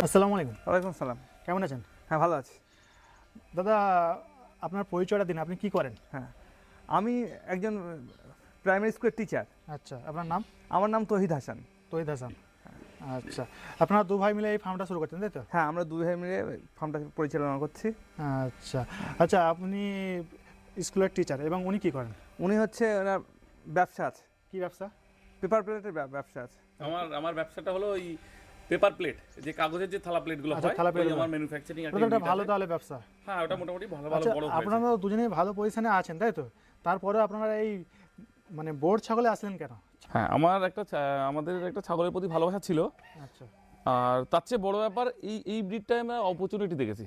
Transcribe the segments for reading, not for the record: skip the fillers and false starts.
আসসালামু আলাইকুম। ওয়ালাইকুম সালাম। কেমন আছেন? হ্যাঁ, ভালো আছি। দাদা, আপনার পরিচয়টা দিন। আপনি কি করেন? হ্যাঁ, আমি একজন প্রাইমারি স্কুলের টিচার। আচ্ছা, আপনার নাম? আমার নাম তৌহিদ হাসান। তৌহিদ হাসান। আচ্ছা, আপনারা দু ভাই মিলে এই ফার্মটা শুরু করছেন, তাই তো? হ্যাঁ, আমরা দুই ভাই মিলে ফার্মটা পরিচালনা করছি। আচ্ছা আচ্ছা, আপনি স্কুলের টিচার এবং উনি কি করেন? উনি হচ্ছে ওনার ব্যবসা আছে, কি ব্যবসা? পেপার প্লেটের ব্যবসা আছে। আমার ব্যবসাটা হলো ওই পেপার প্লেট, যে কাগজের যে থালা প্লেটগুলো আচ্ছা, হয়, থালা প্লেট ওই আমার ম্যানুফ্যাকচারিং একটা ওটা একটা unit ভালো আছে। তাহলে ব্যবসা। হ্যাঁ, ওটা মোটামুটি ভালো ভালো আচ্ছা, বড় হয়েছে। আপনারা দুজনেই ভালো পজিশনে আছেন, তাই তো? তারপরে আপনারা এই মানে বোর্ড ছাগলে আসলেন কেন? হ্যাঁ, আমাদের একটা ছাগলের প্রতি ভালোবাসা ছিল। আচ্ছা আর তার চেয়ে বড় ব্যাপার এই ব্রিডটায় আমরা অপরচুনিটি দেখেছি।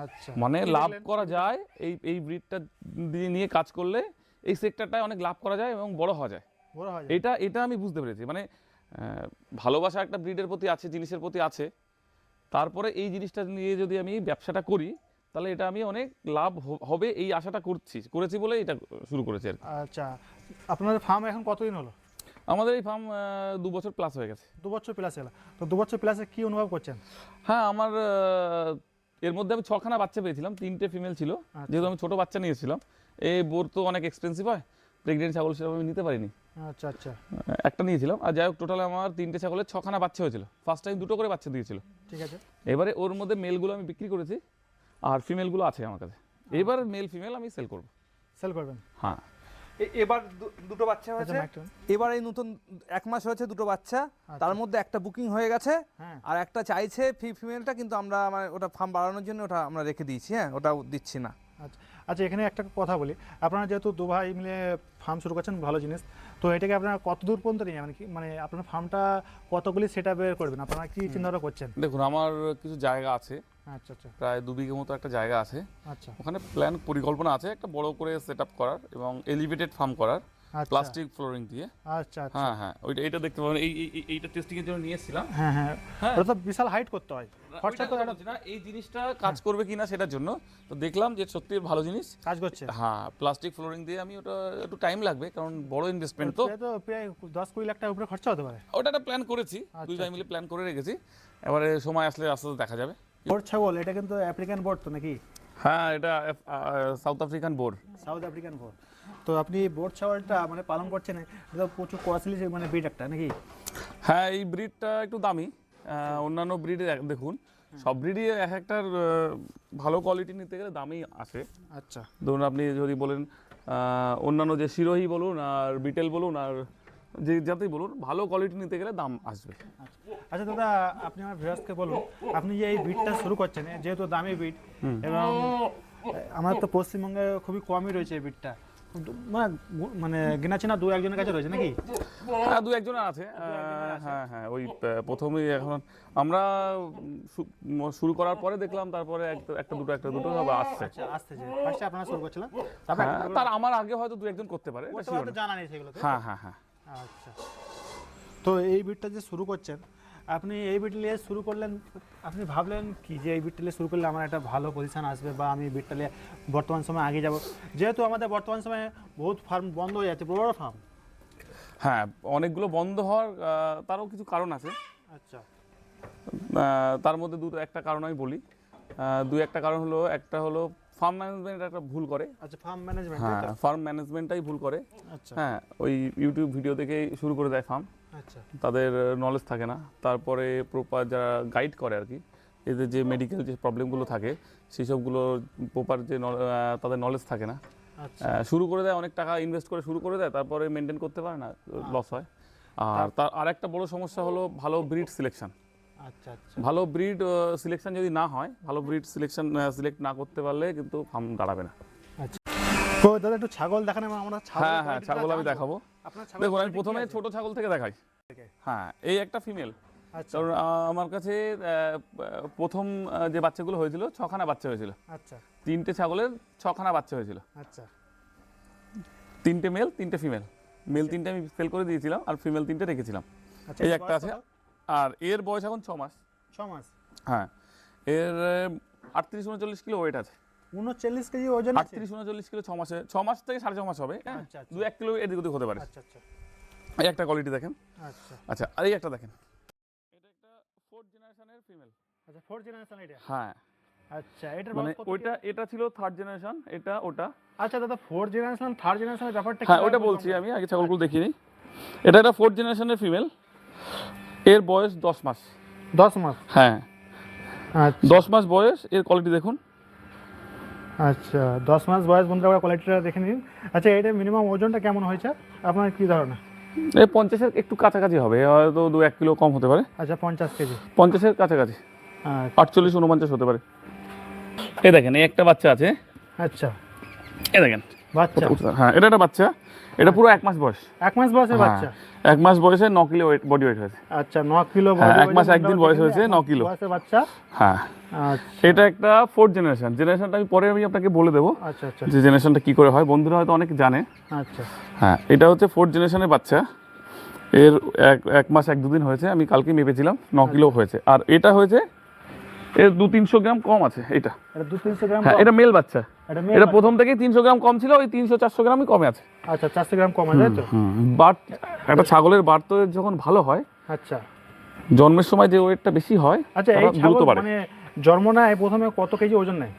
আচ্ছা, মানে কি লাভ দেখলেন? করা যায় এই ব্রিডটা দিয়ে নিয়ে কাজ করলে এই সেক্টরটায় অনেক লাভ করা যায় এবং বড় হওয়া যায়। বড় হয় এটা আমি বুঝতে পেরেছি। মানে ভালোবাসা একটা ব্রিডের প্রতি আছে, জিনিসের প্রতি আছে। তারপরে এই জিনিসটা নিয়ে যদি আমি ব্যবসাটা করি, তাহলে এটা আমি অনেক লাভ হবে এই আশাটা করেছি বলে এটা শুরু করেছি আর কি। আচ্ছা, আপনাদের ফার্ম এখন কতদিন হলো? আমাদের এই ফার্ম 2 বছর প্লাস হয়ে গেছে। 2 বছর প্লাস হলো। তো 2 বছর প্লাসে কি অনুভব করছেন? হ্যাঁ, আমার এর মধ্যে আমি 6খানা বাচ্চা পেয়েছিলাম, 3টে ফিমেল ছিল। যেহেতু আমি ছোট বাচ্চা নিয়েছিলাম, এই বোর তো অনেক এক্সপেন্সিভ হয়, প্রেগনেন্ট ছাগল সেরকম আমি নিতে পারিনি। আচ্ছা আচ্ছা, একটা নিয়েছিলাম। আর যাই হোক, টোটাল আমার 3টে ছাগলের 6খানা বাচ্চা হয়েছিল। ফার্স্ট টাইম 2টো করে বাচ্চা দিয়েছিল। ঠিক আছে। এবারে ওর মধ্যে মেলগুলো আমি বিক্রি করেছি, আর ফিমেলগুলো আছে আমার কাছে। এবার মেল ফিমেল আমি সেল করব। সেল করবেন? হ্যাঁ, এবার দুটো বাচ্চা আচ্ছা, হয়েছে। মাইকটা। এবার এই নতুন 1 মাস হয়েছে দুটো বাচ্চা। তার মধ্যে একটা বুকিং হয়ে গেছে, হ্যাঁ আর একটা চাইছে ফিমেলটা, কিন্তু আমরা মানে ওটা ফার্ম বাড়ানোর জন্য ওটা আমরা রেখে দিয়েছি। হ্যাঁ, ওটা দিচ্ছি না। আচ্ছা আচ্ছা, এখানে একটা কথা বলি। আপনারা যেহেতু দু ভাই মিলে ফার্ম শুরু করছেন, ভালো জিনিস। তো এটাকে আপনারা কত দূর পর্যন্ত নিয়ে যাবেন? কি মানে আপনার ফার্মটা কতগুলি সেট আপের করবেন? আপনারা কি চিন্তা ভাবনা করছেন? দেখুন, আমার কিছু জায়গা আছে, আচ্ছা আচ্ছা প্রায় 2 বিঘে মতো একটা জায়গা আছে। আচ্ছা ওখানে পরিকল্পনা আছে একটা বড় করে সেট আপ করার এবং এলিভেটেড ফার্ম করার, আচ্ছা প্লাস্টিক ফ্লোরিং দিয়ে। আচ্ছা আচ্ছা, হ্যাঁ হ্যাঁ, এটা দেখতে পাবেন। এইটা টেস্টিং এর জন্য নিয়ে এসেছিলাম। হ্যাঁ হ্যাঁ, হ্যাঁ। ওটা তো বিশাল হাইট করতে হয়, খরচা তো একটা না, এই জিনিসটা কাজ করবে কিনা সেটার জন্য তো দেখলাম যে সত্যি ভালো জিনিস কাজ করছে। হ্যাঁ, প্লাস্টিক ফ্লোরিং দিয়ে আমি ওটা একটু টাইম লাগবে, কারণ বড় ইনভেস্টমেন্ট তো। তো প্রায় 10-20 লাখ টাকার উপরে খরচা হতে পারে। ওটা একটা প্ল্যান করেছি, দুই ভাই মিলে প্ল্যান করে রেখেছি। এবারে সময় আসলে আস্তে আস্তে দেখা যাবে। বোর্ড ছাগল এটা কিন্তু আফ্রিকান বোর্ড তো নাকি? হ্যাঁ, এটা South African board. South African board. তো আপনি বোর্ড ছাগলটা মানে পালন করছেন, এটা তো প্রচুর কস্টলি মানে ব্রিড একটা নাকি? হ্যাঁ, এই ব্রিডটা একটু দামি। অন্যান্য ব্রিডের দেখুন, সব ব্রিডই এক একটার ভালো কোয়ালিটি নিতে গেলে দামই আসে। আচ্ছা ধরুন, আপনি যদি বলেন অন্যান্য যে সিরোহি বলুন আর বিটেল বলুন আর যে যাতেই বলুন, ভালো কোয়ালিটি নিতে গেলে দাম আসবে। আচ্ছা দাদা, আপনি আমার ভিউয়ার্সকে বলুন, আপনি যে এই বিটটা শুরু করছেন, যেহেতু দামি বিট এবং আমাদের তো পশ্চিমবঙ্গে খুবই কমই রয়েছে এই বিটটা, মানে মানে গেনা চেনা 2-1জনের কাছে রয়েছে নাকি? হ্যাঁ, 2-1জনের আছে। হ্যাঁ হ্যাঁ, ওই প্রথমেই এখন আমরা শুরু করার পরে দেখলাম, তারপরে একটা দুটো সব আসছে। আচ্ছা, আসতে যে ফার্স্টে আপনারা শুরু করছিলেন, হ্যাঁ, তার আমার আগে হয়তো 2-1জন করতে পারে, এটা sure না। জানা নেই সেগুলো। হ্যাঁ হ্যাঁ হ্যাঁ। আচ্ছা, তো এই বিটটা যে শুরু করছেন, আপনি এই বিট নিয়ে শুরু করলেন, আপনি ভাবলেন কি যে এই বিটটা নিয়ে শুরু করলে আমার একটা ভালো পজিশন আসবে বা আমি বিটটা নিয়ে বর্তমান সময়ে আগে যাব? যেহেতু আমাদের বর্তমান সময়ে বহুত ফার্ম বন্ধ হয়ে যাচ্ছে, বড় বড় ফার্ম। হ্যাঁ, অনেকগুলো বন্ধ হওয়ার তারও কিছু কারণ আছে। আচ্ছা তার মধ্যে একটা কারণ আমি বলি। 2-1টা কারণ হলো, একটা হলো ফার্ম ম্যানেজমেন্ট একটা ভুল করে। আচ্ছা, ফার্ম ম্যানেজমেন্ট। হ্যাঁ, ফার্ম ম্যানেজমেন্টটাই ভুল করে। আচ্ছা হ্যাঁ, ওই ইউটিউব ভিডিও দেখেই শুরু করে দেয় ফার্ম। আচ্ছা তাদের নলেজ থাকে না। তারপরে প্রপার যারা গাইড করে আর কি, এদের যে মেডিকেল যে প্রবলেমগুলো থাকে সেই সবগুলো প্রপার যে তাদের নলেজ থাকে না। আচ্ছা শুরু করে দেয়, অনেক টাকা ইনভেস্ট করে শুরু করে দেয়, তারপরে মেনটেন করতে পারে না, লস হয়। আর তার আরেকটা বড় সমস্যা হলো ভালো ব্রিড সিলেকশন। আচ্ছা আচ্ছা, ভালো ব্রিড সিলেকশন যদি না হয়, ভালো ব্রিড সিলেক্ট না করতে পারলে কিন্তু ফার্ম দাঁড়াবে না। তো দাদা একটু ছাগল দেখান, আমরা হ্যাঁ হ্যাঁ, ছাগল আমি দেখাবো। আপনার ছাগল দেখুন, আমি প্রথমে ছোট ছাগল থেকে দেখাই। হ্যাঁ, এই একটা ফিমেল। আচ্ছা কারণ আমার কাছে প্রথম যে বাচ্চাগুলো হয়েছিল 6খানা বাচ্চা হয়েছিল। আচ্ছা 3টে ছাগলের 6খানা বাচ্চা হয়েছিল। আচ্ছা 3টে মেল 3টে ফিমেল। মেল 3টে আমি সেল করে দিয়েছিলাম আর ফিমেল 3টে রেখেছিলাম। আচ্ছা, এই একটা আছে। আর এর বয়স এখন 6 মাস। 6 মাস। হ্যাঁ, এর 38-39 কিলো ওয়েট আছে। 39 কেজি ওজন আছে। 38-39 কিলো 6 মাস থেকে 6.5 মাস হবে। হ্যাঁ, আচ্ছা, আচ্ছা। 2-1 কিলো এদিক ওদিক হতে পারে। আচ্ছা আচ্ছা এই একটা কোয়ালিটি দেখেন। আচ্ছা আচ্ছা, আর এই একটা দেখেন। এটা একটা 4th জেনারেশনের ফিমেল। আচ্ছা 4th জেনারেশন এটা। হ্যাঁ আচ্ছা এটার মানে বয়স কত? ওইটা এটা ছিল 3rd জেনারেশন, এটা ওটা। আচ্ছা দাদা 4th জেনারেশন 3rd জেনারেশনের ব্যাপারটা হ্যাঁ কিভাবে ওটা বুঝবো বলছি আমরা? আমি, আগে ছাগলগুলো দেখিয়ে নিই। এটা একটা 4th জেনারেশনের ফিমেল, এর বয়স 10 মাস। 10 মাস। হ্যাঁ আচ্ছা 10 মাস বয়স, এর কোয়ালিটি দেখুন। আচ্ছা 10 মাস বয়স, বন্ধুরা কোয়ালিটিটা দেখে নিন। আচ্ছা এটা মিনিমাম ওজনটা কেমন হয়েছে আপনার কি ধারণা? এই 50-এর একটু কাছাকাছি হবে, হয়তো 2-1 কিলো কম হতে পারে। আচ্ছা 50 কেজি। 50-এর কাছাকাছি, আচ্ছা 48-49 হতে পারে। এই দেখেন এই একটা বাচ্চা আছে, আচ্ছা এই দেখেন বাচ্চা। হ্যাঁ এটা একটা বাচ্চা, এটা পুরো 1 মাস বয়স। 1 মাস বয়সের বাচ্চা। 1 মাস বয়সে 9 কিলো বডি ওয়েট হয়েছে। আচ্ছা 9 কিলো হ্যাঁ, body 1 মাস weight 1 দিন বয়স হয়েছে, 9 কিলো বয়সের বাচ্চা। হ্যাঁ আচ্ছা এটা একটা 4th জেনারেশন। জেনারেশনটা আমি পরে আপনাকে বলে দেবো আচ্ছা আচ্ছা যে জেনারেশনটা কি করে হয়, বন্ধুরা হয়তো অনেকে জানে। আচ্ছা হ্যাঁ এটা হচ্ছে 4th জেনারেশনের বাচ্চা, এর 1 মাস 1-2 দিন হয়েছে, আমি কালকে মেপেছিলাম 9 কিলো হয়েছে। আর এটা হয়েছে এর 200-300 গ্রাম কম আছে এটা। এটা 200-300 গ্রাম হ্যাঁ কম? এটা মেল বাচ্চা, এটা এটা প্রথম থেকেই 300 গ্রাম কম ছিল, ওই 300-400 গ্রামই কমে আছে। আচ্ছা 400 গ্রাম কম আছে তাই তো? বাট একটা ছাগলের বাট তো যখন ভালো হয়, আচ্ছা জন্মের সময় যে ওয়েটটা বেশি হয় আচ্ছা এই তারা দ্রুত ছাগল বাড়ে। মানে জন্ম নেয় প্রথমে কত কেজি ওজন নেয়?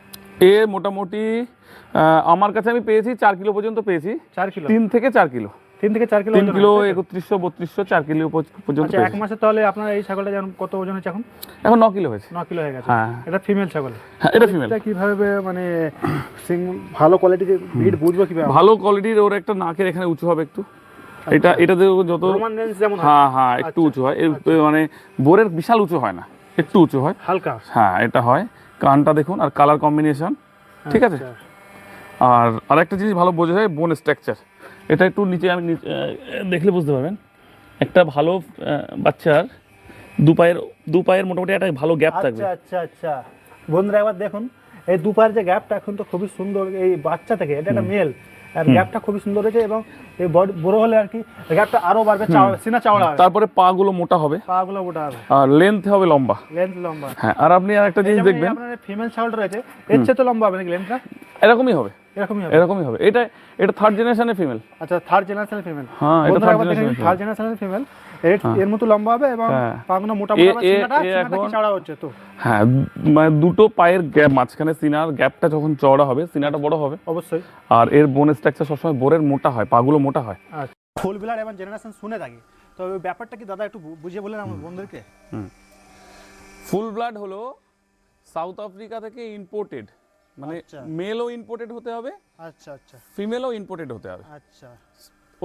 এ মোটামুটি আমার কাছে আমি পেয়েছি 4 কিলো পর্যন্ত পেয়েছি, 4 কিলো? 3 থেকে 4 কিলো, 3 থেকে 4 কিলো 3 ওজন কিলো হয়, তাই তো? 3100-3200 4 কিলো পর্যন্ত আচ্ছা 1 পেয়েছি। মাসে তাহলে আপনার এই ছাগলটা যেমন কত ওজন হচ্ছে এখন? এখন 9 কিলো হয়েছে। 9 কিলো হয়ে গেছে। হ্যাঁ এটা ফিমেল ছাগল। হ্যাঁ এটা ফিমেল। এটা কিভাবে মানে ভালো কোয়ালিটির ব্রিড বুঝবো কিভাবে? ভালো কোয়ালিটির, ওর একটা নাকের এখানে উঁচু হবে একটু, এটা এটাতে যত রোমান রেঞ্জ যেমন হয়? হ্যাঁ হ্যাঁ একটু আচ্ছা, উঁচু হয়, এর মানে বোরের বিশাল উঁচু হয় না, একটু উঁচু হয়। হালকা। হ্যাঁ এটা হয়। কানটা দেখুন আর কালার কম্বিনেশন, ঠিক আছে। আচ্ছা, আর আরেকটা জিনিস ভালো বোঝা যায়, বোন স্ট্রাকচার। এটা একটু নিচে আমি দেখলে বুঝতে পারবেন, একটা ভালো বাচ্চার দু পায়ের মোটামুটি একটা ভালো গ্যাপ থাকবে। আচ্ছা আচ্ছা আচ্ছা বন্ধুরা একবার দেখুন এই দুপায়ের যে গ্যাপটা এখন তো খুবই সুন্দর এই বাচ্চা থেকে, এটা একটা মেল আর গ্যাপটা খুবই সুন্দর হয়েছে এবং এই বড় হলে আর কি গ্যাপটা আরো বাড়বে, সিনা চওড়া হবে, তারপরে পা গুলো মোটা হবে, পা গুলো মোটা হবে আর লেন্থ হবে লম্বা। লেন্থ লম্বা। হ্যাঁ আর আপনি আরেকটা জিনিস দেখবেন, আপনার ফিমেল ছাগলটা রয়েছে এর চেয়ে তো লম্বা হবে নাকি লেন্থটা? এরকমই হবে, এরকমই হবে। এরকমই হবে। এটা 3rd জেনারেশনের ফিমেল। আচ্ছা 3rd জেনারেশনের ফিমেল। হ্যাঁ এটা 3rd জেনারেশনের 3rd জেনারেশনের ফিমেল এর মতো লম্বা হবে এবং হ্যাঁ। পাগুলো মোটা মোটা হবে, সিনাটা কি এখন চওড়া হচ্ছে তো? হ্যাঁ মানে দুটো পায়ের গ্যাপ মাঝখানে সিনার গ্যাপটা যখন চওড়া হবে, সিনাটা বড় হবে। অবশ্যই। আর এর বোন স্ট্রাকচার সবসময় বোরের মোটা হয়, পাগুলো মোটা হয়। আচ্ছা ফুল বিলার এবং জেনারেশন শুনে থাকি, তো ওই ব্যাপারটা কি দাদা একটু বুঝিয়ে বলেন আমার বন্ধুদেরকে? ফুল ব্লাড হলো সাউথ আফ্রিকা থেকে ইম্পোর্টেড, মানে আচ্ছা। মেলও ইম্পোর্টেড হতে হবে, আচ্ছা আচ্ছা ফিমেলও ইম্পোর্টেড হতে হবে। আচ্ছা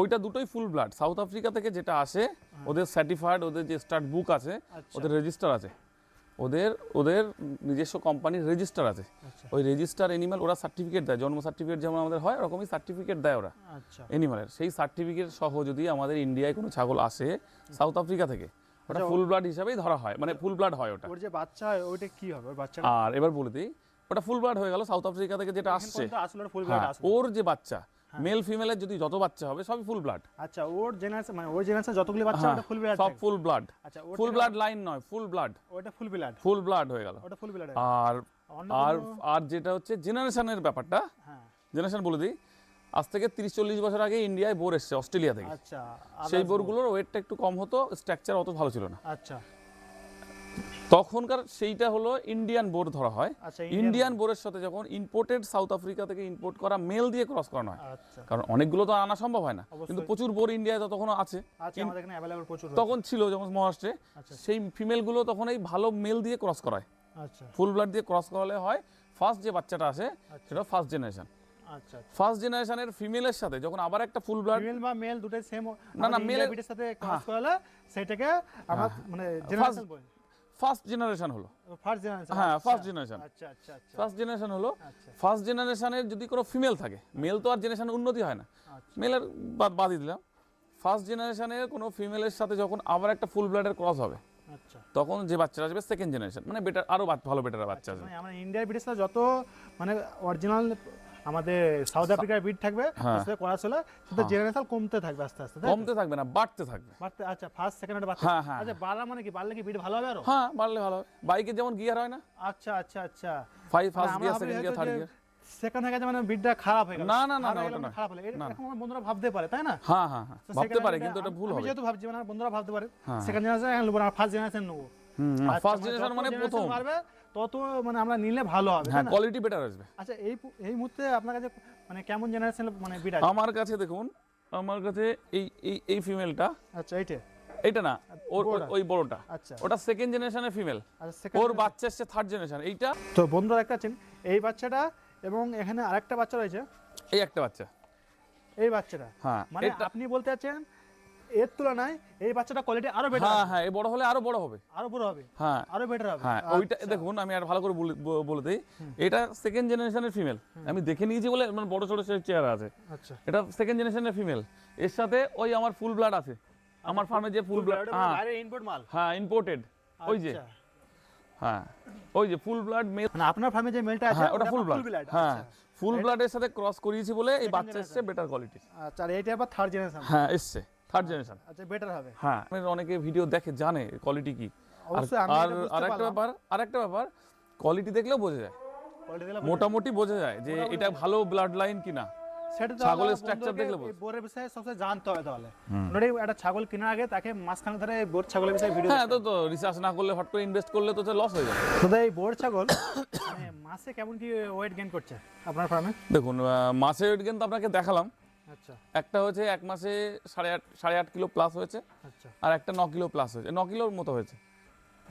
ওইটা দুটোই ফুল ব্লাড। সাউথ আফ্রিকা থেকে যেটা আসে ওদের সার্টিফাইড, ওদের যে স্টার্ট বুক আছে, আচ্ছা। ওদের রেজিস্টার আছে, ওদের নিজস্ব কোম্পানির রেজিস্টার আছে। আচ্ছা ওই রেজিস্টার এনিম্যাল ওরা সার্টিফিকেট দেয়, জন্ম সার্টিফিকেট যেমন আমাদের হয় ওরকমই সার্টিফিকেট দেয় ওরা আচ্ছা এনিম্যালের। সেই সার্টিফিকেট সহ যদি আমাদের ইন্ডিয়ায় কোনো ছাগল আসে সাউথ আফ্রিকা থেকে, ওটা ফুল ব্লাড হিসাবেই ধরা হয়, মানে ফুল ব্লাড হয় ওটা। ওর যে বাচ্চা হয় ওইটা কি হবে ওর বাচ্চাটা? আর এবার বলে দিই, ওটা ফুল ব্লাড হয়ে গেল সাউথ আফ্রিকা থেকে যেটা আসছে। আসলে ফুল ব্লাড হ্যাঁ, আসবে। ওর যে বাচ্চা মেল ফিমেলের যদি যত বাচ্চা হবে সবই ফুল ব্লাড। আচ্ছা ওর জেনারেশন মানে ওর জেনারেশন যতগুলো বাচ্চা ওটা ফুল ব্লাড সব ফুল ব্লাড। আচ্ছা ফুল ব্লাড লাইন নয়, ফুল ব্লাড, ওটা ফুল ব্লাড, ফুল ব্লাড হয়ে গেল। ওটা ফুল ব্লাড। আর আর আর যেটা হচ্ছে জেনারেশনের ব্যাপারটা, হ্যাঁ জেনারেশন বলে দিই, আজ থেকে 30-40 বছর আগে ইন্ডিয়ায় বোর এসছে অস্ট্রেলিয়া থেকে। আচ্ছা সেই বোরগুলোর ওয়েটটা একটু কম হতো, স্ট্রাকচার অত ভালো ছিল না। আচ্ছা তখনকার সেইটা হলো ইন্ডিয়ান বোর ধরা হয়। আচ্ছা ইন্ডিয়ান বোরের সাথে যখন ইম্পোর্টেড সাউথ আফ্রিকা থেকে ইম্পোর্ট করা মেল দিয়ে ক্রস করানো হয়, আচ্ছা কারণ অনেকগুলো তো আনা সম্ভব হয় না, অবশ্যই। কিন্তু প্রচুর বোর ইন্ডিয়ায় তখনও আছে, আচ্ছা আমাদের এখানে अवेलेबल প্রচুর তখন ছিল যেমন মহারাষ্ট্রে। আচ্ছা সেই ফিমেলগুলো তখন এই ভালো মেল দিয়ে ক্রস করায়, আচ্ছা ফুল ব্লাড দিয়ে ক্রস করালে হয় ফার্স্ট যে বাচ্চাটা আসে সেটা ফার্স্ট জেনারেশন। আচ্ছা ফার্স্ট জেনারেশনের ফিমেলের সাথে যখন আবার একটা ফুল ব্লাড, ফিমেল বা মেল দুটোই সেম না, মেলের বিটের সাথে ক্রস করালে সেটাকে আমরা মানে জেনারেশন বলি। ফার্স্ট জেনারেশন হলো, ফার্স্ট জেনারেশন। হ্যাঁ ফার্স্ট জেনারেশন। আচ্ছা আচ্ছা আচ্ছা ফার্স্ট জেনারেশন হলো, আচ্ছা ফার্স্ট জেনারেশনের যদি কোনো ফিমেল থাকে, মেল তো আর জেনারেশন উন্নতি হয় না, আচ্ছা মেলের বাদই দিলাম। ফার্স্ট জেনারেশনের কোনো ফিমেলের সাথে যখন আবার একটা ফুল ব্লাডের ক্রস হবে, আচ্ছা তখন যে বাচ্চারা আসবে সেকেন্ড জেনারেশন, মানে বেটার, আরো ভালো বেটার বাচ্চা আসবে। মানে আমরা ইন্ডিয়ার বিটের সাথে যত মানে অরিজিনাল আমাদের সাউথ আফ্রিকার বিট থাকবে সেটা করা চলে, সেটা জেনারেশন কমতে থাকবে আস্তে আস্তে, তাই তো? কমতে থাকবে না, বাড়তে থাকবে। বাড়তে আচ্ছা ফার্স্ট সেকেন্ড বাড়তে। হ্যাঁ, হ্যাঁ। আচ্ছা বাড়া মানে কি, বাড়লে কি বিট ভালো হবে আরো? হ্যাঁ বাড়লে ভালো হবে, বাইকে যেমন গিয়ার হয় না, আচ্ছা আচ্ছা আচ্ছা first gear, second gear, third gear. Second হয়ে গেছে মানে বিটটা খারাপ হয়ে গেল। না, না, না, খারাপ না, হয়ে গেলে ওটা মানে না। খারাপ হলে না, না। এরকম আমার বন্ধুরা ভাবতে পারে, তাই না? হ্যাঁ হ্যাঁ হ্যাঁ তো ভাবতে second পারে, hand কিন্তু এটা ভুল আমি হবে। যেহেতু ভাবছি মানে বন্ধুরা ভাবতে পারে হ্যাঁ। সেকেন্ড জেনারেশন নেবো না, ফার্স্ট জেনারেশন নেবো, ফার্স্ট জেনারেশন মানে প্রথম। মারবে তত মানে আমরা নিলে ভালো হবে, হ্যাঁ, তাই না? কোয়ালিটি বেটার আসবে। আচ্ছা, এই মুহূর্তে আপনার কাছে মানে কেমন জেনারেশন মানে বিট আছে? আমার কাছে দেখুন, আমার কাছে এই ফিমেলটা, আচ্ছা, এইটা না, ওর বড়টা? ওই বড়টা, আচ্ছা ওটা সেকেন্ড জেনারেশনের ফিমেল, আচ্ছা, second ওর generation। বাচ্চা এসছে থার্ড জেনারেশন। এইটা তো বন্ধুরা দেখতে পাচ্ছেন এই বাচ্চাটা এবং এখানে আরেকটা বাচ্চা রয়েছে, এই একটা বাচ্চা। এই বাচ্চাটা হ্যাঁ, মানে এটা আপনি বলতে চাচ্ছেন এর তুলনায় এই বাচ্চাটা কোয়ালিটি আরো বেটার, হ্যাঁ হ্যাঁ, এই বড় হলে আরো বড় হবে। আরো বড় হবে, হ্যাঁ আরো বেটার হবে। হ্যাঁ, ওইটা দেখুন, আমি আর ভালো করে বলে দিই, এটা সেকেন্ড জেনারেশনের ফিমেল। আমি দেখে নিয়েছি বলে মানে বড় ছোট চেহারা আছে। আচ্ছা, এটা সেকেন্ড জেনারেশনের ফিমেল, এর সাথে ওই আমার ফুল ব্লাড আছে, আমার ফার্মে যে ফুল ব্লাড, হ্যাঁ বাইরে ইনপুট মাল। হ্যাঁ ইম্পোর্টেড, ওই যে, আচ্ছা। হ্যাঁ ওই যে ফুল ব্লাড মেল, মানে আপনার ফার্মে যে মেলটা আছে হ্যাঁ ওটা ফুল ফুল ব্লাড, ব্লাড। হ্যাঁ ফুল ব্লাডের সাথে ক্রস করিয়েছি বলে এই Second বাচ্চা এসছে বেটার কোয়ালিটি। আচ্ছা, আর এইটা আবার থার্ড জেনারেশন। হ্যাঁ এসছে থার্ড জেনারেশন। আচ্ছা, বেটার হবে। হ্যাঁ, অনেকে ভিডিও দেখে জানে কোয়ালিটি কি। অবশ্যই আমি আর এটা বুঝতে আরেকটা পারলাম। ব্যাপার কোয়ালিটি দেখলেও বোঝা যায়, Quality দেখলে মোটামুটি বোঝা যায় যে এটা ভালো ব্লাড লাইন কিনা। সেটা তো ছাগলের আলাদা structure বন্ধুকে দেখলে এই বোঝা। বোরের বিষয়ে সবসময় জানতে হবে তাহলে। নোটে একটা ছাগল কেনার আগে তাকে মাঝখানে ধরে এই বোর ছাগলের বিষয়ে ভিডিও হ্যাঁ, তো রিসার্চ না করলে, হট করে ইনভেস্ট করলে তো লস হয়ে যাবে। তো এই বোর ছাগল মানে মাসে কেমন কি ওয়েট গেইন করছে আপনার ফার্মে? দেখুন, মাসের ওয়েট গেইন তো আপনাকে দেখালাম। আচ্ছা একটা হচ্ছে এক মাসে 8.5 কিলো প্লাস হয়েছে, আচ্ছা আর একটা 9 কিলো প্লাস হয়েছে, 9 কিলোর মতো হয়েছে।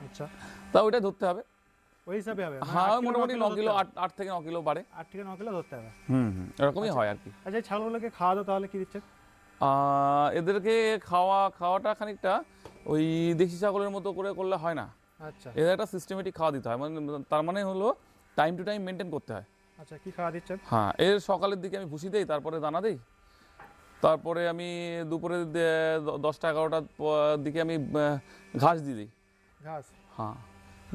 আচ্ছা, তা ওইটা ধরতে হবে। ওই হিসাবে হবে মানে হ্যাঁ, 8 কিলো, মোটামুটি 9 কিলো, ধরতে হবে। 8 থেকে 9 কিলো বাড়ে। 8 থেকে 9 কিলো ধরতে হবে। এরকমই হয় আর কি। আচ্ছা, এই ছাগলগুলোকে খাওয়া দাওয়া তাহলে কি দিচ্ছেন? এদেরকে খাওয়াটা খানিকটা ওই দেশি ছাগলের মতো করে করলে হয় না, আচ্ছা এদের একটা সিস্টেমেটিক খাওয়া দিতে হয়। মানে তার মানে হলো টাইম টু টাইম মেনটেন করতে হয়। আচ্ছা, কি খাওয়া দিচ্ছেন? হ্যাঁ, এর সকালের দিকে আমি ভুসি দেই, তারপরে দানা দেই, তারপরে আমি দুপুরে 10টা 11টার দিকে আমি ঘাস দিয়ে দিই। ঘাস? হ্যাঁ,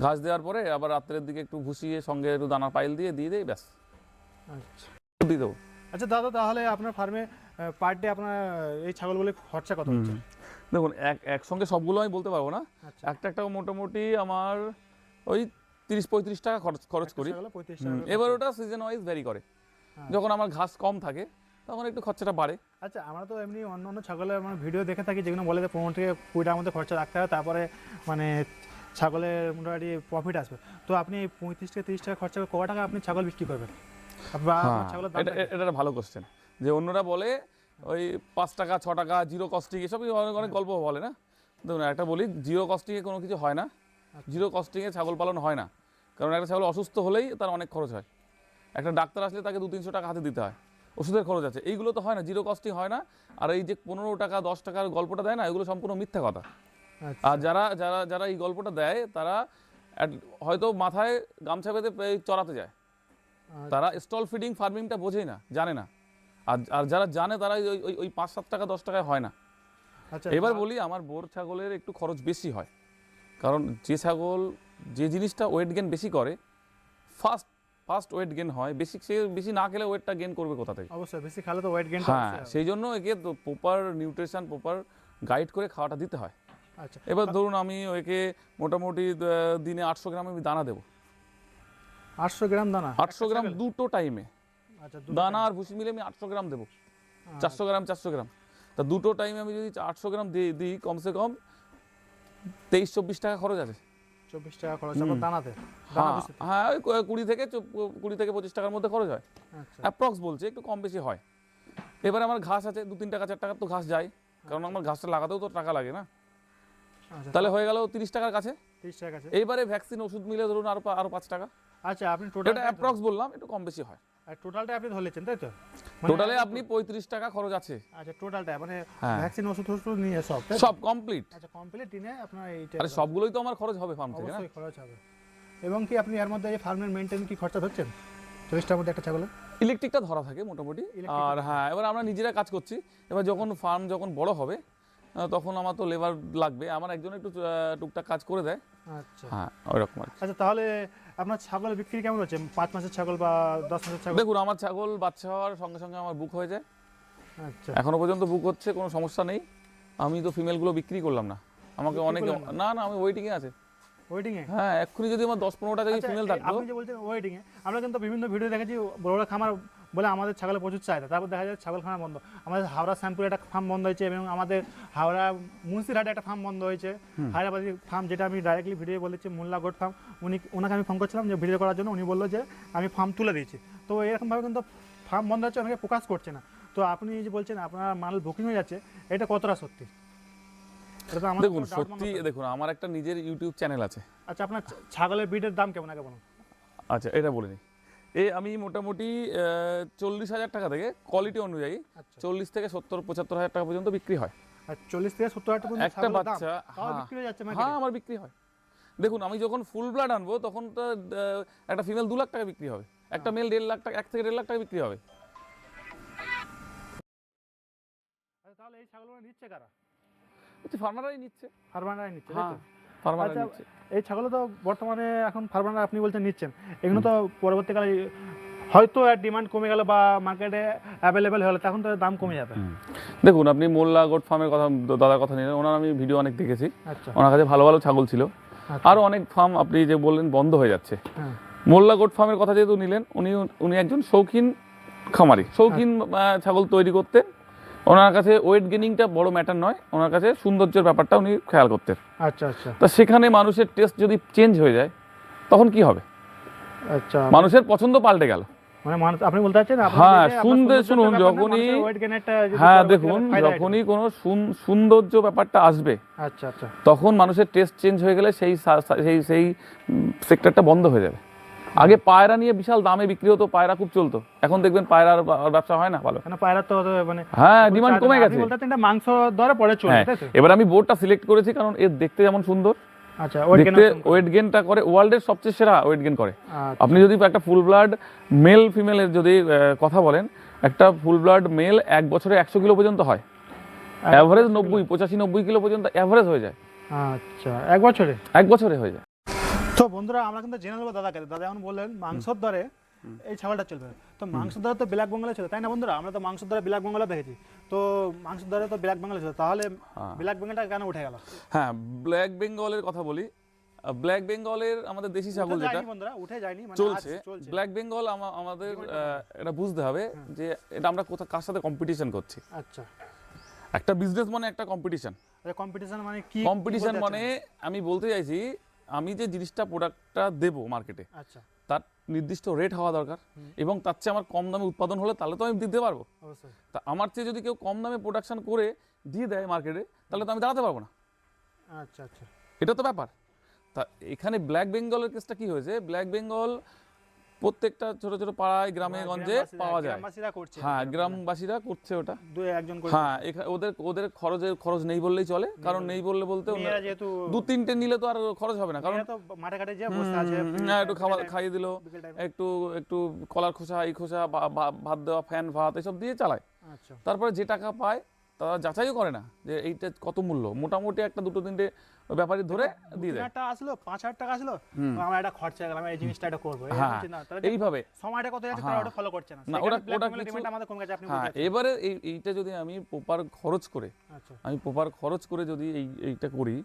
ঘাস দেওয়ার পরে আবার রাত্রের দিকে একটু ভুসিয়ে সঙ্গে একটু দানা পাইল দিয়ে দিই, ব্যাস আচ্ছা দিয়ে দেবো। আচ্ছা দাদা, তাহলে আপনার ফার্মে পার ডে আপনার এই ছাগলগুলো খরচা কত হচ্ছে? দেখুন, একসঙ্গে সবগুলো আমি বলতে পারবো না, আচ্ছা, একটা মোটামুটি আমার ওই 30-35 টাকা খরচ করি। 35 টাকা। এবার ওটা সিজন ওয়াইজ ভ্যারি করে। হ্যাঁ। যখন আমার ঘাস কম থাকে তখন একটু খরচাটা বাড়ে। আচ্ছা, আমরা তো এমনি অন্য অন্য ছাগলের মানে ভিডিও দেখে থাকি যেগুলো বলে যে 15 থেকে 20 টাকার মধ্যে খরচা রাখতে হবে, তারপরে মানে ছাগলের মোটামুটি প্রফিট আসবে। তো আপনি 35 থেকে 30 টাকা খরচা করে কত টাকা আপনি ছাগল বিক্রি করবেন? বা হ্যাঁ, ছাগলের এটা দাম একটা ভালো কোশ্চেন। যে অন্যরা বলে ওই 5 টাকা 6 টাকা জিরো কস্টিং, এসব অনেক গল্প বলে না। দেখুন, একটা বলি, জিরো কস্টিংয়ে কোনো কিছু হয় না। জিরো কস্টিংয়ে ছাগল পালন হয় না, কারণ একটা ছাগল অসুস্থ হলেই তার অনেক খরচ হয়। একটা ডাক্তার আসলে তাকে 200-300 টাকা হাতে দিতে হয়, ওষুধের খরচ আছে। এইগুলো তো হয় না, জিরো কস্টিং হয় না। আর এই যে 15 টাকা 10 টাকার গল্পটা দেয় না, এগুলো সম্পূর্ণ মিথ্যা কথা। আচ্ছা, আর যারা এই গল্পটা দেয় তারা হয়তো মাথায় গামছা বেঁধে চড়াতে যায়, তারা স্টল ফিডিং ফার্মিংটা বোঝেই না, জানে না। আর যারা জানে তারা ওই 5-7 টাকা 10 টাকায় হয় না। আচ্ছা, এবার বলি, আমার বোর ছাগলের একটু খরচ বেশি হয়, কারণ যে ছাগল যে জিনিসটা ওয়েট গেন বেশি করে, ফার্স্ট ওয়েট গেন হয় বেশি, সে বেশি না খেলে ওয়েটটা গেন করবে কোথা থেকে? অবশ্যই বেশি খেলে তো ওয়েট গেইন। হ্যাঁ, সেই জন্য একে তো প্রপার নিউট্রিশন, প্রপার গাইড করে খাওয়াটা দিতে হয়। আচ্ছা, এবার ধরুন, আমি ওকে মোটামুটি দিনে 800 গ্রাম আমি দানা দেবো। 800 গ্রাম দানা? 800 গ্রাম দুটো টাইমে, আচ্ছা, দানা আর ভুসি মিলে আমি 800 গ্রাম দেবো। 400 গ্রাম। তা দুটো টাইমে আমি যদি 800 গ্রাম দিই, কমসে কম 23-24 টাকা খরচ আছে। 24 টাকা খরচ আপনার দানাতে? হ্যাঁ, ওই 20 থেকে 25 টাকার মধ্যে খরচ হয়, আচ্ছা, অ্যাপ্রক্স বলছে, একটু কম বেশি হয়। এবার আমার ঘাস আছে 2-3 টাকা 4 টাকার তো ঘাস যায়, কারণ আমার ঘাসটা লাগাতেও তো টাকা লাগে না। আচ্ছা, তাহলে হয়ে গেল 30 টাকার কাছে। 30 টাকা আছে। এইবারে ভ্যাকসিন ওষুধ মিলে ধরুন আরো 5 টাকা। আচ্ছা, আপনি এটা টোটালটা অ্যাপ্রক্স বললাম, একটু কম বেশি হয়। টোটালটা আপনি ধরেছেন তাই তো? টোটালে আপনি 35 টাকা খরচ আছে। আচ্ছা, টোটালটা মানে হ্যাঁ। ভ্যাকসিন ওষুধ নিয়ে সব তাই তো? সব কমপ্লিট। আচ্ছা, কমপ্লিট নিয়ে আপনার এইটা আরে সবগুলোই তো আমার খরচ হবে ফার্ম থেকে না। অবশ্যই খরচ হবে। এবং কি আপনি এর মধ্যে এই ফার্মের মেইনটেইন কি খরচা ধরছেন 40টার মধ্যে একটা ছাগলের? ইলেকট্রিকটা ধরা থাকে মোটামুটি। আর হ্যাঁ, এবার আমরা নিজেরা কাজ করছি। এবার যখন ফার্ম বড় হবে, তখন আমার তো লেবার লাগবে, আমার একজন একটু টুকটাক কাজ করে দেয়। আচ্ছা হ্যাঁ, ওইরকম আর কি। আচ্ছা, তাহলে আপনার ছাগল বিক্রি কেমন হচ্ছে? 5 মাসের ছাগল বা 10 মাসের ছাগল? দেখুন, আমার ছাগল বাচ্চা হওয়ার সঙ্গে সঙ্গে আমার বুক হয়ে যায়। আচ্ছা, এখনো পর্যন্ত বুক হচ্ছে, কোনো সমস্যা নেই। আমি তো ফিমেলগুলো বিক্রি করলাম না, আমাকে বিক্রি অনেকে, করলেন না আমি ওয়েটিংয়ে আছে। ওয়েটিং এ? হ্যাঁ, এক্ষুনি যদি আমার 10-15টা যদি আচ্ছা, ফিমেল থাকতো। আপনি যে বলছেন ওয়েটিং এ, আমরা কিন্তু বিভিন্ন ভিডিও দেখেছি বড় বড় খামার বলে আমাদের ছাগলের প্রচুর চাহিদা, তারপর দেখা যায় ছাগলখানা বন্ধ। আমাদের হাওড়া শ্যামপুরে একটা ফার্ম বন্ধ হয়েছে এবং আমাদের হাওড়া মুন্সিরহাটে একটা ফার্ম বন্ধ হয়েছে। হায়দ্রাবাদি ফার্ম, যেটা আমি ডাইরেক্টলি ভিডিও বলেছি, মোল্লা গোট ফার্ম। ওনাকে আমি ফোন করছিলাম যে ভিডিও করার জন্য, উনি বললো যে আমি ফার্ম তুলে দিয়েছি। তো এরকমভাবে কিন্তু ফার্ম বন্ধ হচ্ছে, অনেকে প্রকাশ করছে না। তো আপনি যে বলছেন আপনার মাল বুকিং হয়ে যাচ্ছে, এটা কতটা সত্যি? এটা তো আমার দেখুন তো doubt সত্যি, মনে হচ্ছে। দেখুন আমার একটা নিজের ইউটিউব চ্যানেল আছে। আচ্ছা, আপনার ছাগলের ব্রিডের দাম কেমন আগে বলুন? আচ্ছা এটা বলে নিই, এই আমি মোটামুটি 40,000 টাকা থেকে কোয়ালিটি অনুযায়ী আচ্ছা, 40 থেকে 70-75 হাজার টাকা পর্যন্ত বিক্রি হয় 40 থেকে 70 হাজার টাকা পর্যন্ত একটা ছাগলের দাম? বাচ্চা। তাও হ্যাঁ বিক্রি হয়ে যাচ্ছে হ্যাঁ market এ? আমার বিক্রি হয়। দেখুন আমি যখন ফুল ব্লাড আনবো তখন তো একটা ফিমেল 2 লাখ টাকা বিক্রি হবে, একটা মেল 1.5 লাখ টাকা, 1 থেকে 1.5 লাখ টাকা বিক্রি হবে। আচ্ছা, তাহলে এই ছাগলগুলো নিচ্ছে কারা? ফার্মাররাই নিচ্ছে। ফার্মাররাই নিচ্ছে, তাই হ্যাঁ তো? ফার্মাররাই আচ্ছা, নিচ্ছে। এই ছাগলও তো বর্তমানে এখন ফার্মাররা আপনি বলছেন নিচ্ছেন, এগুলো তো পরবর্তীকালে হয়তো এর ডিমান্ড কমে গেল বা মার্কেটে অ্যাভেলেবেল হলে তখন তো এর দাম কমে যাবে। দেখুন আপনি মোল্লা গোট ফার্মের কথা, দাদার কথা নিলেন, ওনার আমি ভিডিও অনেক দেখেছি, আচ্ছা, ওনার কাছে ভালো ভালো ছাগল ছিল। আচ্ছা। আরও অনেক ফার্ম আপনি যে বললেন বন্ধ হয়ে যাচ্ছে। হ্যাঁ, মোল্লা গোট ফার্মের কথা যেহেতু নিলেন, উনি একজন শৌখিন খামারি, শৌখিন ছাগল তৈরি করতেন। ওনার কাছে ওয়েট গেনিংটা বড় ম্যাটার নয়, ওনার কাছে সৌন্দর্যের ব্যাপারটা উনি খেয়াল করতেন। আচ্ছা, আচ্ছা, তা সেখানে মানুষের টেস্ট যদি চেঞ্জ হয়ে যায় তখন কি হবে? আচ্ছা। মানুষের পছন্দ পাল্টে গেল। মানে মানুষ, আপনি বলতে চাচ্ছেন আপনার হ্যাঁ, যেটা আপনার শুনুন সৌন্দর্যের ব্যাপার না, যখনই মানুষের weight gain একটা যদি হ্যাঁ পরবর্তীকালে দেখুন ফায়দা হয়। যখনই কোনো সৌন্দর্য ব্যাপারটা আসবে আচ্ছা, আচ্ছা, তখন মানুষের টেস্ট চেঞ্জ হয়ে গেলে সেই সেক্টরটা বন্ধ হয়ে যাবে। আগে পায়রা নিয়ে বিশাল দামে বিক্রি হতো, পায়রা খুব চলতো, এখন দেখবেন পায়রার ব্যবসা হয় না ভালো। কেন পায়রা তো মানে হ্যাঁ ডিমান্ড কমে আপনি গেছে। বলতে চাচ্ছেন এটা মাংস দরে পরে চলে, হ্যাঁ তাই তো? এবার আমি বোর্ডটা সিলেক্ট করেছি কারণ এর দেখতে যেমন সুন্দর, আচ্ছা, weight gain দেখতে এর কম। ওয়েট গেনটা করে, ওয়ার্ল্ডের সবচেয়ে সেরা ওয়েট গেন করে। আচ্ছা, আপনি যদি একটা ফুল ব্লাড মেল ফিমেলের যদি কথা বলেন, একটা ফুল ব্লাড মেল 1 বছরে 100 কিলো পর্যন্ত হয়, অ্যাভারেজ 85-90 কিলো পর্যন্ত অ্যাভারেজ হয়ে যায় আচ্ছা, এক বছরে? 1 বছরে হয়ে যায়। তো বন্ধুরা আমরা কিন্তু জেনে নেবো দাদাকে। দাদা যেমন বললেন মাংসর দরে এই ছাগলটা চলবে, তো মাংসর দরে তো ব্ল্যাক বেঙ্গলে চলে, তাই না বন্ধুরা? আমরা তো মাংসর দরে ব্ল্যাক বেঙ্গলে দেখেছি, তো মাংসর দরে তো ব্ল্যাক বেঙ্গলে চলে, তাহলে ব্ল্যাক বেঙ্গলটা কেন উঠে গেল? হ্যাঁ ব্ল্যাক বেঙ্গলের কথা বলি। ব্ল্যাক বেঙ্গলের আমাদের দেশি ছাগল উঠে যেটা যায়নি বন্ধুরা, উঠে যায়নি, মানে চলছে, চলছে। ব্ল্যাক বেঙ্গল আমাদের এটা বুঝতে হবে যে এটা আমরা কার সাথে কম্পিটিশন করছি। আচ্ছা, একটা বিজনেস মানে একটা কম্পিটিশন। কম্পিটিশন মানে কি? কম্পিটিশন মানে আমি বলতে চাইছি, আমি যে জিনিসটা প্রোডাক্টটা দেবো মার্কেটে, আচ্ছা, তার নির্দিষ্ট রেট হওয়া দরকার, এবং তার চেয়ে আমার কম দামে উৎপাদন হলে তাহলে তো আমি দিতে পারবো। অবশ্যই। তা আমার চেয়ে যদি কেউ কম দামে প্রোডাকশন করে দিয়ে দেয় মার্কেটে, তাহলে তো আমি দাঁড়াতে পারবো না। আচ্ছা, আচ্ছা, এটা তো ব্যাপার। তা এখানে ব্ল্যাক বেঙ্গলের কেসটা কি হয়েছে, ব্ল্যাক বেঙ্গল প্রত্যেকটা ছোট ছোট পাড়ায় গ্রামে গঞ্জে পাওয়া যায়। গ্রামবাসীরা করছে, হ্যাঁ গ্রামবাসীরা করছে ওটা। দুই একজন করে। হ্যাঁ ওদের খরচ নেই বললেই চলে, কারণ নেই বললে বলতে মেয়েরা যেহেতু 2-3টে নিলে তো আর খরচ হবে না, কারণ মেয়েরা তো মাঠে ঘাটে যে বসে আছে, হ্যাঁ একটু খাইয়ে দিল, বিকেল টাইমে। একটু কলার খোসা, এই খোসা, ভাত দেওয়া, ফ্যান ভাত এসব দিয়ে চালায়। আচ্ছা, তারপরে যে টাকা পায় তারা যাচাইও করে না যে এইটা কত মূল্য, মোটামুটি একটা 2-3টে ব্যাপারী ধরে দিয়ে দেয়। টাকা আসলো, 5,000 টাকা আসলো, আমার একটা খরচা গেল, আমি এই জিনিসটা এটা করবো, হ্যাঁ এইভাবে। সময়টা কত যাচ্ছে তারা ওটা ফলো করছে না। না, ওটা কিছু কিছু আমাদের কমে গেছে, আপনি হ্যাঁ বলতে চাচ্ছেন। এবারে এইটা যদি আমি প্রপার খরচ করে, আচ্ছা, যদি এইটা করি,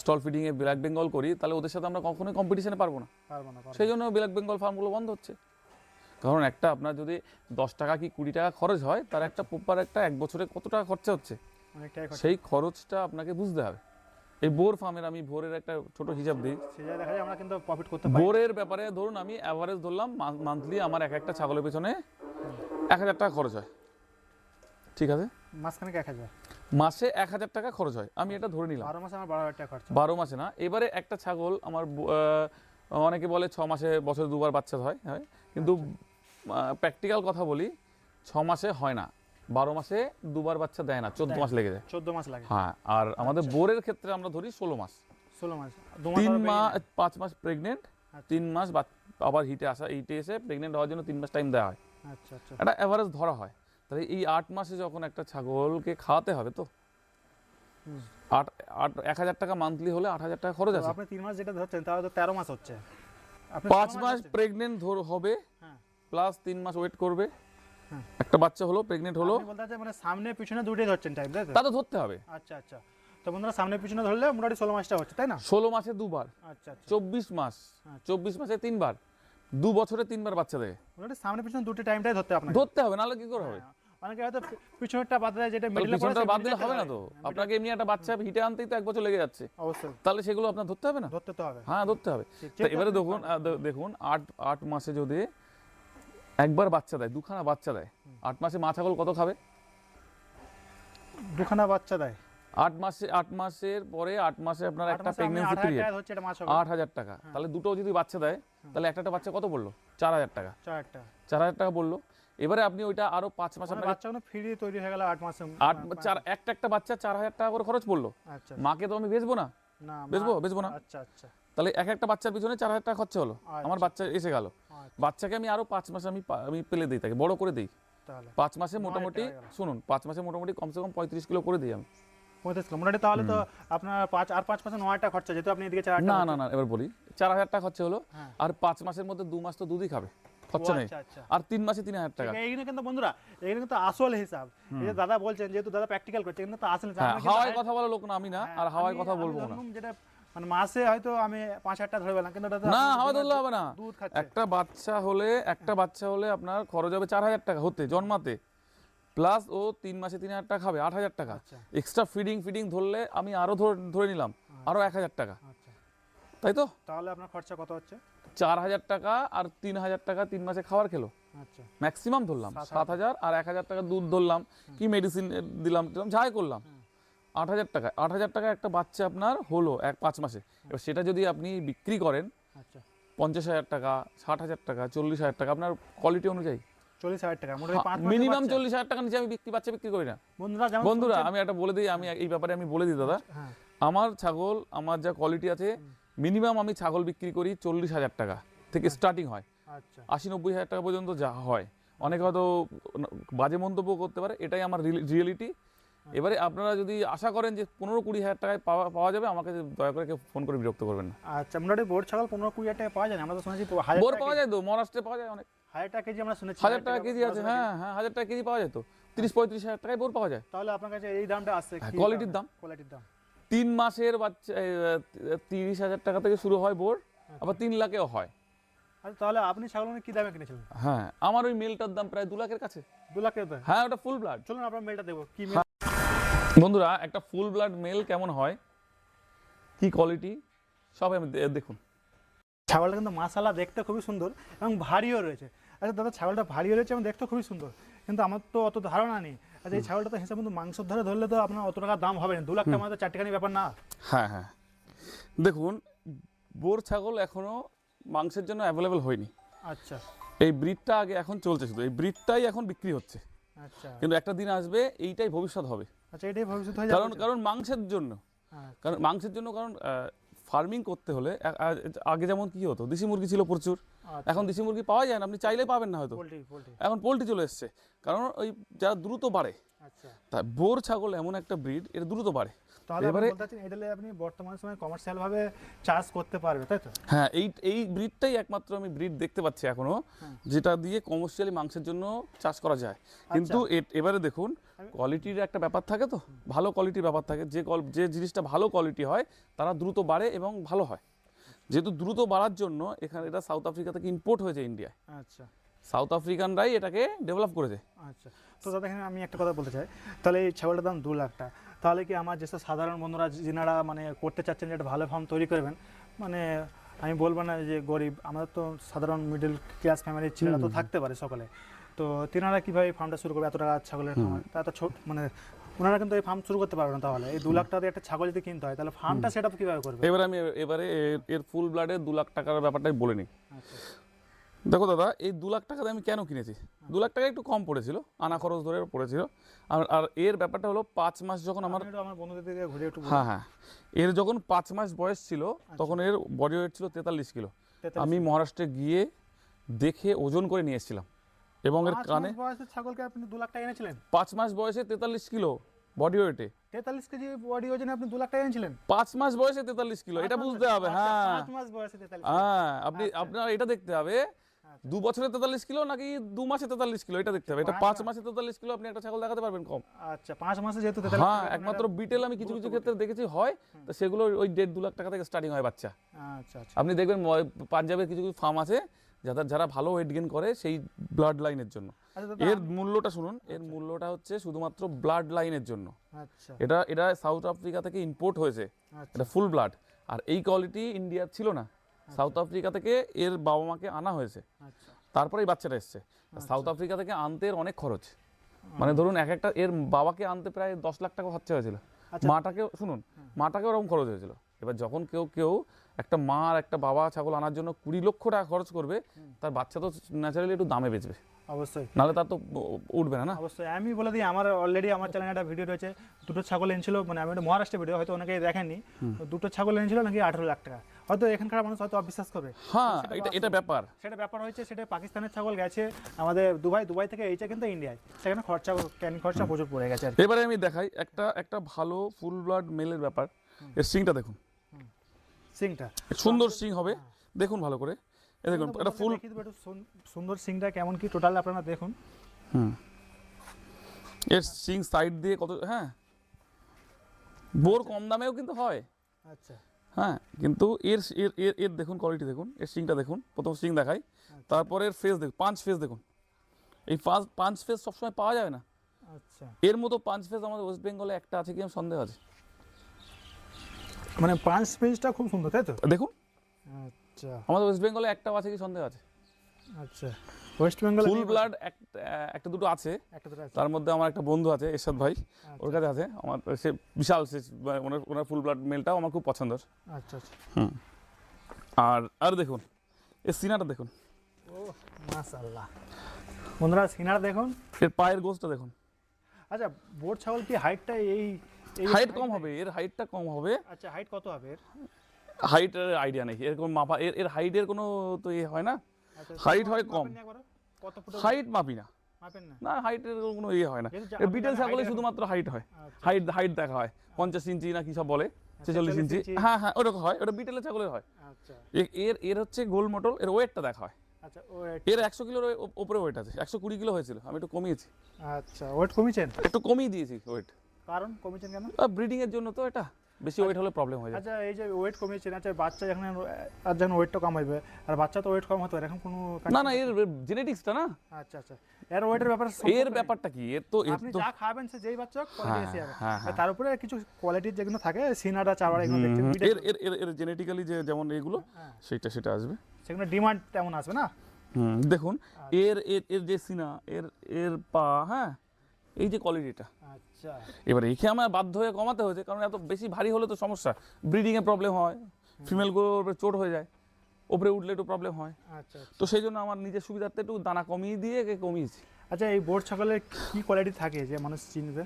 স্টল ফিডিং এ ব্ল্যাক বেঙ্গল করি, তাহলে ওদের সাথে আমরা কখনোই কম্পিটিশনে পারবো না। পারবো না, সেই জন্য ব্ল্যাক বেঙ্গল ফার্মগুলো বন্ধ হচ্ছে। কারণ একটা আপনার যদি 10 টাকা কি 20 টাকা খরচ হয়, তার একটা প্রপার একটা 1 বছরে কত টাকা খরচা হচ্ছে, অনেকটাই খরচা। সেই খরচটা আপনাকে বুঝতে হবে। এই বোর ফার্মের আমি ভোরের একটা ছোট হিসাব দিই। সেটা দেখা যায় আমরা কিন্তু প্রফিট করতে পারি। বোরের ব্যাপারে ধরুন আমি অ্যাভারেজ ধরলাম, মান্থলি আমার একটা ছাগলের পেছনে 1000 টাকা খরচ হয়, ঠিক আছে? মাঝখানে 1,000, মাসে 1000 টাকা খরচ হয়, আমি এটা ধরে নিলাম। 12 মাসে আমার 12,000 টাকা খরচা। 12 মাসে না, এবারে একটা ছাগল আমার অনেকে বলে 6 মাসে, বছরে 2বার বাচ্চা হয়, কিন্তু প্র্যাকটিক্যাল কথা বলি, 6 মাসে হয় না, 12 মাসে 2বার বাচ্চা দেয় না, 14 মাস লেগে যায়। 14 মাস লাগে। হ্যাঁ আর আমাদের বোরের ক্ষেত্রে আমরা ধরি 16 মাস। 16 মাস, 3 মাস 5 মাস প্রেগনেন্ট, 3 মাস আবার হিটে এসে প্রেগনেন্ট হওয়ার জন্য 3 মাস টাইম দেওয়া হয়। আচ্ছা, আচ্ছা, এটা অ্যাভারেজ ধরা হয়। তাহলে এই 8 মাসে যখন একটা ছাগলকে খাওয়াতে হবে, তো 1000 টাকা মান্থলি হলে 8000 টাকা খরচ আছে। আপনি 3 মাস যেটা ধরছেন তাহলে তো 13 মাস হচ্ছে। আপনি 5 16 মাস ধরছেন। প্রেগনেন্ট হবে, হ্যাঁ, প্লাস 3 মাস ওয়েট করবে, হ্যাঁ। একটা বাচ্চা হলো, প্রেগনেন্ট হলো, আপনি বলতে চাচ্ছেন মানে সামনে পিছনে দুটোই ধরছেন টাইম, তাই তো? তা তো ধরতে হবে। আচ্ছা, আচ্ছা, তো বন্ধুরা সামনে পিছনে ধরলে মোটামুটি 16 মাসটা হচ্ছে, তাই না? 16 মাসে 2বার, আচ্ছা, আচ্ছা, 24 মাস, 24 মাসে 3বার, 2 বছরে 3বার বাচ্চা দেয়। মোটামুটি সামনে পিছনে দুটো টাইমটাই ধরতে আপনাকে। ধরতে হবে, নাহলে কি করে হবে? অনেকে হয়তো পিছনেরটা বাদ দেয়, যেটা তাহলে মিডলে পড়ে পিছনটা সেই বাদ দিলে middle হবে টা না তো, হয়। আপনাকে এমনি একটা বাচ্চা হিটে আনতেই তো 1 বছর লেগে যাচ্ছে, অবশ্যই তাহলে সেগুলো আপনার ধরতে হবে না? ধরতে তো হবে। হ্যাঁ ধরতে হবে। ঠিক, তো যেহেতু এবারে আপনি দেখুন দেখুন 8 মাসে যদি একবার বাচ্চা দেয়, দুখানা বাচ্চা দেয়, 8 মাসে মা ছাগল কত খাবে? দুখানা বাচ্চা দেয়। 8 মাসের পরে 8 মাসে আপনার 8 একটা মাসে আমি প্রেগন্যান্সি 8,000 পিরিয়ড, টাকা হচ্ছে এটা মাছ হবে। 8,000 টাকা। তাহলে দুটো যদি বাচ্চা দেয়, তাহলে একটা বাচ্চা কত পড়লো? 4,000 টাকা। 4 টাকা। 4,000 টাকা বললো। এবারে আপনি ওইটা আরো 5 মাস মানে আপনাকে বাচ্চাগুলো ফ্রি তৈরি হয়ে গেল 8 মাসে। একটা বাচ্চা 4,000 টাকা করে খরচ পড়লো। আচ্ছা মাকে তো আমি বেচবো না, না বেচবো না। আচ্ছা আচ্ছা তাহলে একটা বাচ্চার পিছনে 4,000 টাকা খরচা হলো, আমার বাচ্চা এসে গেল। আচ্ছা। বাচ্চাকে আমি আরো 5 মাস আমি পেলে দিই, তাকে বড় করে দিই। তাহলে 5 মাসে 9,000 মোটামুটি টাকা গেল। শুনুন, 5 মাসে মোটামুটি কমসে কম 35 কিলো করে দিই আমি। 35 কিলো মোটামুটি। তাহলে তো আপনার 5 মাসে 9 টাকা খরচা, যেহেতু আপনি এদিকে 4 না টাকা। না না, এবার বলি 4,000 টাকা খরচা হলো, হ্যাঁ। আর 5 মাসের মধ্যে 2 মাস তো দুধই খাবে, খরচা নেই। আচ্ছা আচ্ছা। আর 3 মাসে 3,000 টাকা। এইখানে কিন্তু বন্ধুরা, এখানে কিন্তু আসল হিসাব। এই যে দাদা বলছেন, যেহেতু দাদা প্র্যাকটিক্যাল করছে, কিন্তু আসল হিসাব। হ্যাঁ, আমরা কিন্তু হাওয়ায় কথা বলা লোক না আমি না, আর হাওয়ায় কথা আমি বলবো না। ধরুন যেটা মানে মাসে হয়তো আমি 5,000 টাকা ধরে পেলাম, কিন্তু দাদা না, আপনি হাওয়া দুধ ধরলে হবে না। দুধ খাচ্ছে। একটা বাচ্চা হলে আপনার খরচ হবে 4,000 টাকা হতে, জন্মাতে, প্লাস ও 3 মাসে 3,000 টাকা খাবে, 8,000 টাকা। আচ্ছা এক্সট্রা ফিডিং ধরলে আমি আরো ধরে নিলাম আরো 1,000 টাকা, আচ্ছা। তাই তো? তাহলে আপনার খরচা কত হচ্ছে? 4,000 টাকা আর 3,000 টাকা 3 মাসে খাবার খেলো, আচ্ছা ম্যাক্সিমাম ধরলাম 7,000, আর 1,000 টাকা দুধ ধরলাম, কি মেডিসিন দিলাম যাই করলাম, 8,000 টাকা। 8,000 টাকা একটা বাচ্চা আপনার হলো 5 মাসে। এবার সেটা যদি আপনি বিক্রি করেন আচ্ছা। 50,000 টাকা, 60,000 টাকা, 40,000 টাকা, আপনার কোয়ালিটি অনুযায়ী 40,000 টাকা মোটামুটি 5 মাসে মিনিমাম বাচ্চা। 40,000 টাকা নিচে আমি বাচ্চা বিক্রি করি না। বন্ধুরা যেমন বন্ধুরা শুনছেন- আমি একটা বলে দিই, আমি এই ব্যাপারে আমি বলে দিই দাদা, হ্যাঁ আমার ছাগল, আমার যা কোয়ালিটি আছে, মিনিমাম আমি ছাগল বিক্রি করি 40,000 টাকা থেকে স্টার্টিং হয়, আচ্ছা 80-90,000 টাকা পর্যন্ত যা হয়। অনেকে হয়তো বাজে মন্তব্য করতে পারে, এটাই আমার রিয়েলিটি। এবারে আপনারা যদি আশা করেন যে 15-20,000 টাকায় পাওয়া যাবে, আমাকে দয়া করে কেউ ফোন করে বিরক্ত করবেন না। আচ্ছা। মোটামুটি বোর ছাগল 15-20,000 টাকা পাওয়া যায় না? আমরা তো শুনেছি 1,000 বোর টাকা পাওয়া যায় তো, মহারাষ্ট্রে পাওয়া যায় অনেক, 1,000 টাকা কেজি আমরা শুনেছি। 1,000 টাকা কেজি আছে। হ্যাঁ হ্যাঁ, 1,000 টাকা কেজি পাওয়া যায় তো, 30-35,000 টাকায় বোর পাওয়া যায়। তাহলে আপনার কাছে এই দামটা আসছে হ্যাঁ, কি কোয়ালিটির দাম। কোয়ালিটির দাম 3 মাসের বাচ্চা 30,000 টাকা থেকে শুরু হয় বোর, আবার 3 লাখেও হয়। আচ্ছা। তাহলে আপনি ছাগলগুলো কি দামে কিনেছিলেন? হ্যাঁ, আমার ওই মেলটার দাম প্রায় 2 লাখের কাছে। 2 লাখের দাম? হ্যাঁ, ওটা ফুল ব্লাড। চলুন আপনার মেলটা দেখবো কি মেল। বন্ধুরা, একটা ফুল ব্লাড মেল কেমন হয়, কি কোয়ালিটি, সব আমি দেখুন। ছাগলটা কিন্তু মাশাআল্লাহ দেখতে খুবই সুন্দর এবং ভারীও রয়েছে। আচ্ছা দাদা, ছাগলটা ভারীও রয়েছে এবং দেখতে খুবই সুন্দর, কিন্তু আমার তো অত ধারণা নেই। আচ্ছা এই ছাগলটা তো হিসাব মতো মাংসের ধরে ধরলে তো আপনার অত টাকা দাম হবে না। 2 লাখ টাকা মানে তো চারটিখানি ব্যাপার না। হ্যাঁ হ্যাঁ, দেখুন, বোর ছাগল এখনো মাংসের জন্য অ্যাভেলেবেল হয়নি। আচ্ছা এই ব্রিডটা আগে এখন চলছে, শুধু এই ব্রিডটাই এখন বিক্রি হচ্ছে, আচ্ছা কিন্তু একটা দিন আসবে এইটাই ভবিষ্যৎ হবে। আচ্ছা। এটাই ভবিষ্যৎ হয়ে যাবে। কারণ মাংসের জন্য, কারণ ফার্মিং করতে হলে আগে যেমন কি হতো, দেশি মুরগি ছিল প্রচুর, এখন দেশি মুরগি পাওয়া যায় না, আপনি চাইলেই পাবেন না হয়তো। পোল্ট্রি এখন পোল্ট্রি চলে এসছে, কারণ ওই যারা দ্রুত বাড়ে, আচ্ছা। তাই বোর ছাগল এমন একটা ব্রিড, এটা দ্রুত বাড়ে। তাহলে আপনি এবারে বলতে চাচ্ছেন এটালে আপনি বর্তমান সময়ে কমার্শিয়াল ভাবে চাষ করতে পারবে, তাই তো? হ্যাঁ, এই ব্রিডটাই একমাত্র আমি ব্রিড দেখতে পাচ্ছি এখনো, যেটা দিয়ে কমার্শিয়ালি মাংসের জন্য চাষ করা যায়। কিন্তু এবারে দেখুন, কোয়ালিটির একটা ব্যাপার থাকে, তো ভালো কোয়ালিটির ব্যাপার থাকে। যে জিনিসটা ভালো কোয়ালিটি হয় তারা দ্রুত বাড়ে এবং ভালো হয়। যেহেতু দ্রুত বাড়ার জন্য এখানে এটা সাউথ আফ্রিকা থেকে ইম্পোর্ট হয়েছে ইন্ডিয়ায়, আচ্ছা সাউথ আফ্রিকানরাই এটাকে ডেভেলপ করেছে। আচ্ছা। তো দাদা এখানে আমি একটা কথা বলতে চাই, তাহলে এই ছাগলটার দাম 2 লাখ টাকা। তাহলে কি আমার যেসব সাধারণ বন্ধুরা যিনারা মানে করতে চাচ্ছেন যে একটা ভালো ফার্ম তৈরি করবেন, মানে আমি বলবো না যে গরিব, আমাদের তো সাধারণ মিডল ক্লাস ফ্যামিলির ছেলেরা তো থাকতে পারে সকলে, তো তেনারা কীভাবে ফার্মটা শুরু করবে? এত টাকা ছাগলের খামার, তা তো ছোট মানে ওনারা কিন্তু এই ফার্ম শুরু করতে পারবে না। তাহলে এই 2 লাখ টাকা দিয়ে একটা ছাগল যদি কিনতে হয়, তাহলে ফার্মটা সেট আপ কীভাবে করবে? এবারে এর ফুল ব্লাডে 2 লাখ টাকার ব্যাপারটাই বলে নিই। আচ্ছা দেখো দাদা, এই 2 লাখ টাকাতে আমি কেন কিনেছি? 2 লাখ টাকা একটু কম পড়েছিল, আনা খরচ ধরে পড়েছিল। আর এর ব্যাপারটা হলো 5 মাস যখন আমার আমার বন্ধুদের দিকে ঘুরে একটু হ্যাঁ হ্যাঁ, এর যখন 5 মাস বয়স ছিল তখন এর বডি ওয়েট ছিল 43 কিলো। আমি মহারাষ্ট্রে গিয়ে দেখে ওজন করে নিয়ে এসেছিলাম, এবং এর কানে বয়সের ছাগলকে আপনি 2 লাখ টাকা এনেছিলেন? 5 মাস বয়সে 43 কিলো বডি ওয়েটে, 43 কেজি বডি ওজনে আপনি 2 লাখ টাকা এনেছিলেন? 5 মাস বয়সে 43 কিলো, এটা বুঝতে হবে। হ্যাঁ 5 মাস বয়সে 43। হ্যাঁ, আপনার এটা দেখতে হবে 2 বছরে 43 কিলো নাকি 2 মাসে 43 কিলো, এটা দেখতে হবে। এটা 5 মাসে 43 কিলো আপনি একটা ছাগল দেখাতে পারবেন কম। আচ্ছা 5 মাসে যেহেতু 43। হ্যাঁ, একমাত্র বিটেল আমি কিছু কিছু ক্ষেত্রে দেখেছি হয়, তো সেগুলো ওই 1.5-2 লাখ টাকা থেকে স্টার্টিং হয় বাচ্চা। আচ্ছা আচ্ছা আপনি দেখবেন পাঞ্জাবের কিছু কিছু ফার্ম আছে যারা ভালো ওয়েট গেইন করে সেই ব্লাড লাইনের জন্য। আচ্ছা দাদা, এর মূল্যটা শুনুন, এর মূল্যটা হচ্ছে শুধুমাত্র ব্লাড লাইনের জন্য। আচ্ছা এটা সাউথ আফ্রিকা থেকে ইম্পোর্ট হয়েছে, আচ্ছা এটা ফুল ব্লাড। আর এই কোয়ালিটি ইন্ডিয়ার ছিল না, সাউথ আফ্রিকা থেকে এর বাবা মাকে আনা হয়েছে, আচ্ছা তারপরে এই বাচ্চাটা এসছে। সাউথ আফ্রিকা থেকে আনতে এর অনেক খরচ, মানে ধরুন এক একটা এর বাবাকে আনতে প্রায় 10 লাখ টাকা খরচা হয়েছিল, আচ্ছা। মাটাকে শুনুন মাটাকেও ওরকম খরচ হয়েছিল। এবার যখন কেউ একটা মা আর একটা বাবা ছাগল আনার জন্য 20 লক্ষ টাকা খরচ করবে, তার বাচ্চা তো ন্যাচারালি একটু দামে বেচবে, অবশ্যই নাহলে তার তো উঠবে না না। অবশ্যই। আমি বলে দিই, আমার অলরেডি আমার চ্যানেলে একটা ভিডিও রয়েছে, দুটো ছাগল এনেছিল, মানে আমি একটা মহারাষ্ট্রের ভিডিও, হয়তো অনেকেই দেখেননি। তো দুটো ছাগল এনেছিল নাকি 18 লাখ টাকা, হয়তো এখানকার মানুষ হয়তো অবিশ্বাস করবে। হ্যাঁ, এটা ব্যাপার। সেটা ব্যাপার হয়েছে, সেটা পাকিস্তানের ছাগল গেছে আমাদের দুবাই থেকে এইটা কিন্তু ইন্ডিয়ায়, সেখানে খরচা প্রচুর পড়ে গেছে আর কি। এবারে আমি দেখাই একটা ভালো ফুল ব্লাড মেলের ব্যাপার। এর সিংটা দেখুন, সিংটা সুন্দর সিং হবে, দেখুন ভালো করে। এই দেখুন এটা ফুল দেখিয়ে দেবো একটু সুন্দর সিংটা কেমন কি টোটাল আপনারা দেখুন। এর সিং সাইড দিয়ে কত, হ্যাঁ বোর কম দামেও কিন্তু হয়, আচ্ছা হ্যাঁ, কিন্তু এর এর এর এর দেখুন কোয়ালিটি দেখুন, এর সিংটা দেখুন, প্রথম সিং দেখাই, তারপরে এর ফেস দেখুন, 5 ফেস দেখুন। এই 5 ফেস সবসময় পাওয়া যায় না, আচ্ছা, এর মতো 5 ফেস আমাদের ওয়েস্ট বেঙ্গলে একটা আছে কি আমার সন্দেহ আছে। মানে 5 পেজটা খুব সুন্দর, তাই তো? দেখুন আচ্ছা আমাদের ওয়েস্ট বেঙ্গলে একটাও আছে কি সন্দেহ আছে। আচ্ছা, ওয়েস্ট বেঙ্গল ফুল ব্লাড একটা দুটো আছে, একটা দুটো আছে। তার মধ্যে আমার একটা বন্ধু আছে এরশাদ ভাই, ওর কাছে আছে, আমার সে বিশাল, সে ওনার ফুল ব্লাড মেলটাও আমার খুব পছন্দের। আচ্ছা আচ্ছা, আর দেখুন এর সিনাটা দেখুন, ও মাশাআল্লাহ বন্ধুরা, সিনার দেখুন, এর পায়ের গোছটা দেখুন। আচ্ছা বোর ছাগল কি হাইটটা এই হাইট কম হবে, এর হাইটটা কম হবে। আচ্ছা, হাইট কত হবে এর? হাইটের আইডিয়া নেই, এরকম মাপা, এর হাইটের কোনো তো হয় না, আচ্ছা, হাইট হয় কম, মাপেন না একবার? কত ফুট হাইট মাপি না, মাপেন না? না হাইটের কোনো হয় না। যেহেতু এর বিটেল আপনারা ছাগলে height শুধুমাত্র হাইট হয়, আচ্ছা, হাইট দেখা হয় 50 ইঞ্চি না কি সব বলে, 46 ইঞ্চি, 46 ইঞ্চি। হ্যাঁ হ্যাঁ ওরকম হয়, ওটা বিটেলের ছাগলের হয়। আচ্ছা এর হচ্ছে গোল মটল, এর ওয়েটটা দেখা হয়। আচ্ছা, এর 100 কিলোর ওপরে ওয়েট আছে, 120 কিলো হয়েছিল, আমি একটু কমিয়েছি, আচ্ছা, ওয়েট কমিয়েছেন? একটু কমিয়ে দিয়েছি ওয়েট। কারণ কমিয়েছেন কেন? ব্রিডিং এর জন্য তো, এটা বেশি ওয়েট হলে প্রবলেম হয়ে যায়। আচ্ছা, এই যে ওয়েট কমিয়েছেন, আচ্ছা বাচ্চা যখন ওয়েটটা কমাইবে, আর বাচ্চা তো ওয়েট কম হতে পারে, এখন কোনো না এর জেনেটিক্সটা না, আচ্ছা আচ্ছা, এর ওয়েটের ব্যাপারে এর ব্যাপারটা কি, এর তো আপনি যা খাবেন সে যেই বাচ্চা কোয়ালিটি এসে যাবে। হ্যাঁ, হ্যাঁ। তার উপরে কিছু কোয়ালিটির যেগুলো থাকে, সিনাটা চাওয়ার এগুলো দেখছেন, এর এর এর এর জেনেটিক্যালি যেমন এগুলো, হ্যাঁ। সেটা আসবে। সেগুলো ডিমান্ড তেমন আসবে না। দেখুন এর এর এর যে সিনা, এর পা, হ্যাঁ এই যে কোয়ালিটিটা, আচ্ছা এবার একে আমার বাধ্য হয়ে কমাতে হয়েছে, কারণ এত বেশি ভারী হলে তো সমস্যা, ব্রিডিংয়ে প্রবলেম হয়, ফিমেলগুলোর উপরে চোট হয়ে যায়, উপরে উঠলে একটু প্রবলেম হয়, আচ্ছা তো সেই জন্য আমার নিজের সুবিধার্থে একটু দানা কমিয়ে দিয়ে একে কমিয়েছি। আচ্ছা, এই বোর ছাগলের কি কোয়ালিটি থাকে যে মানুষ চিনবে?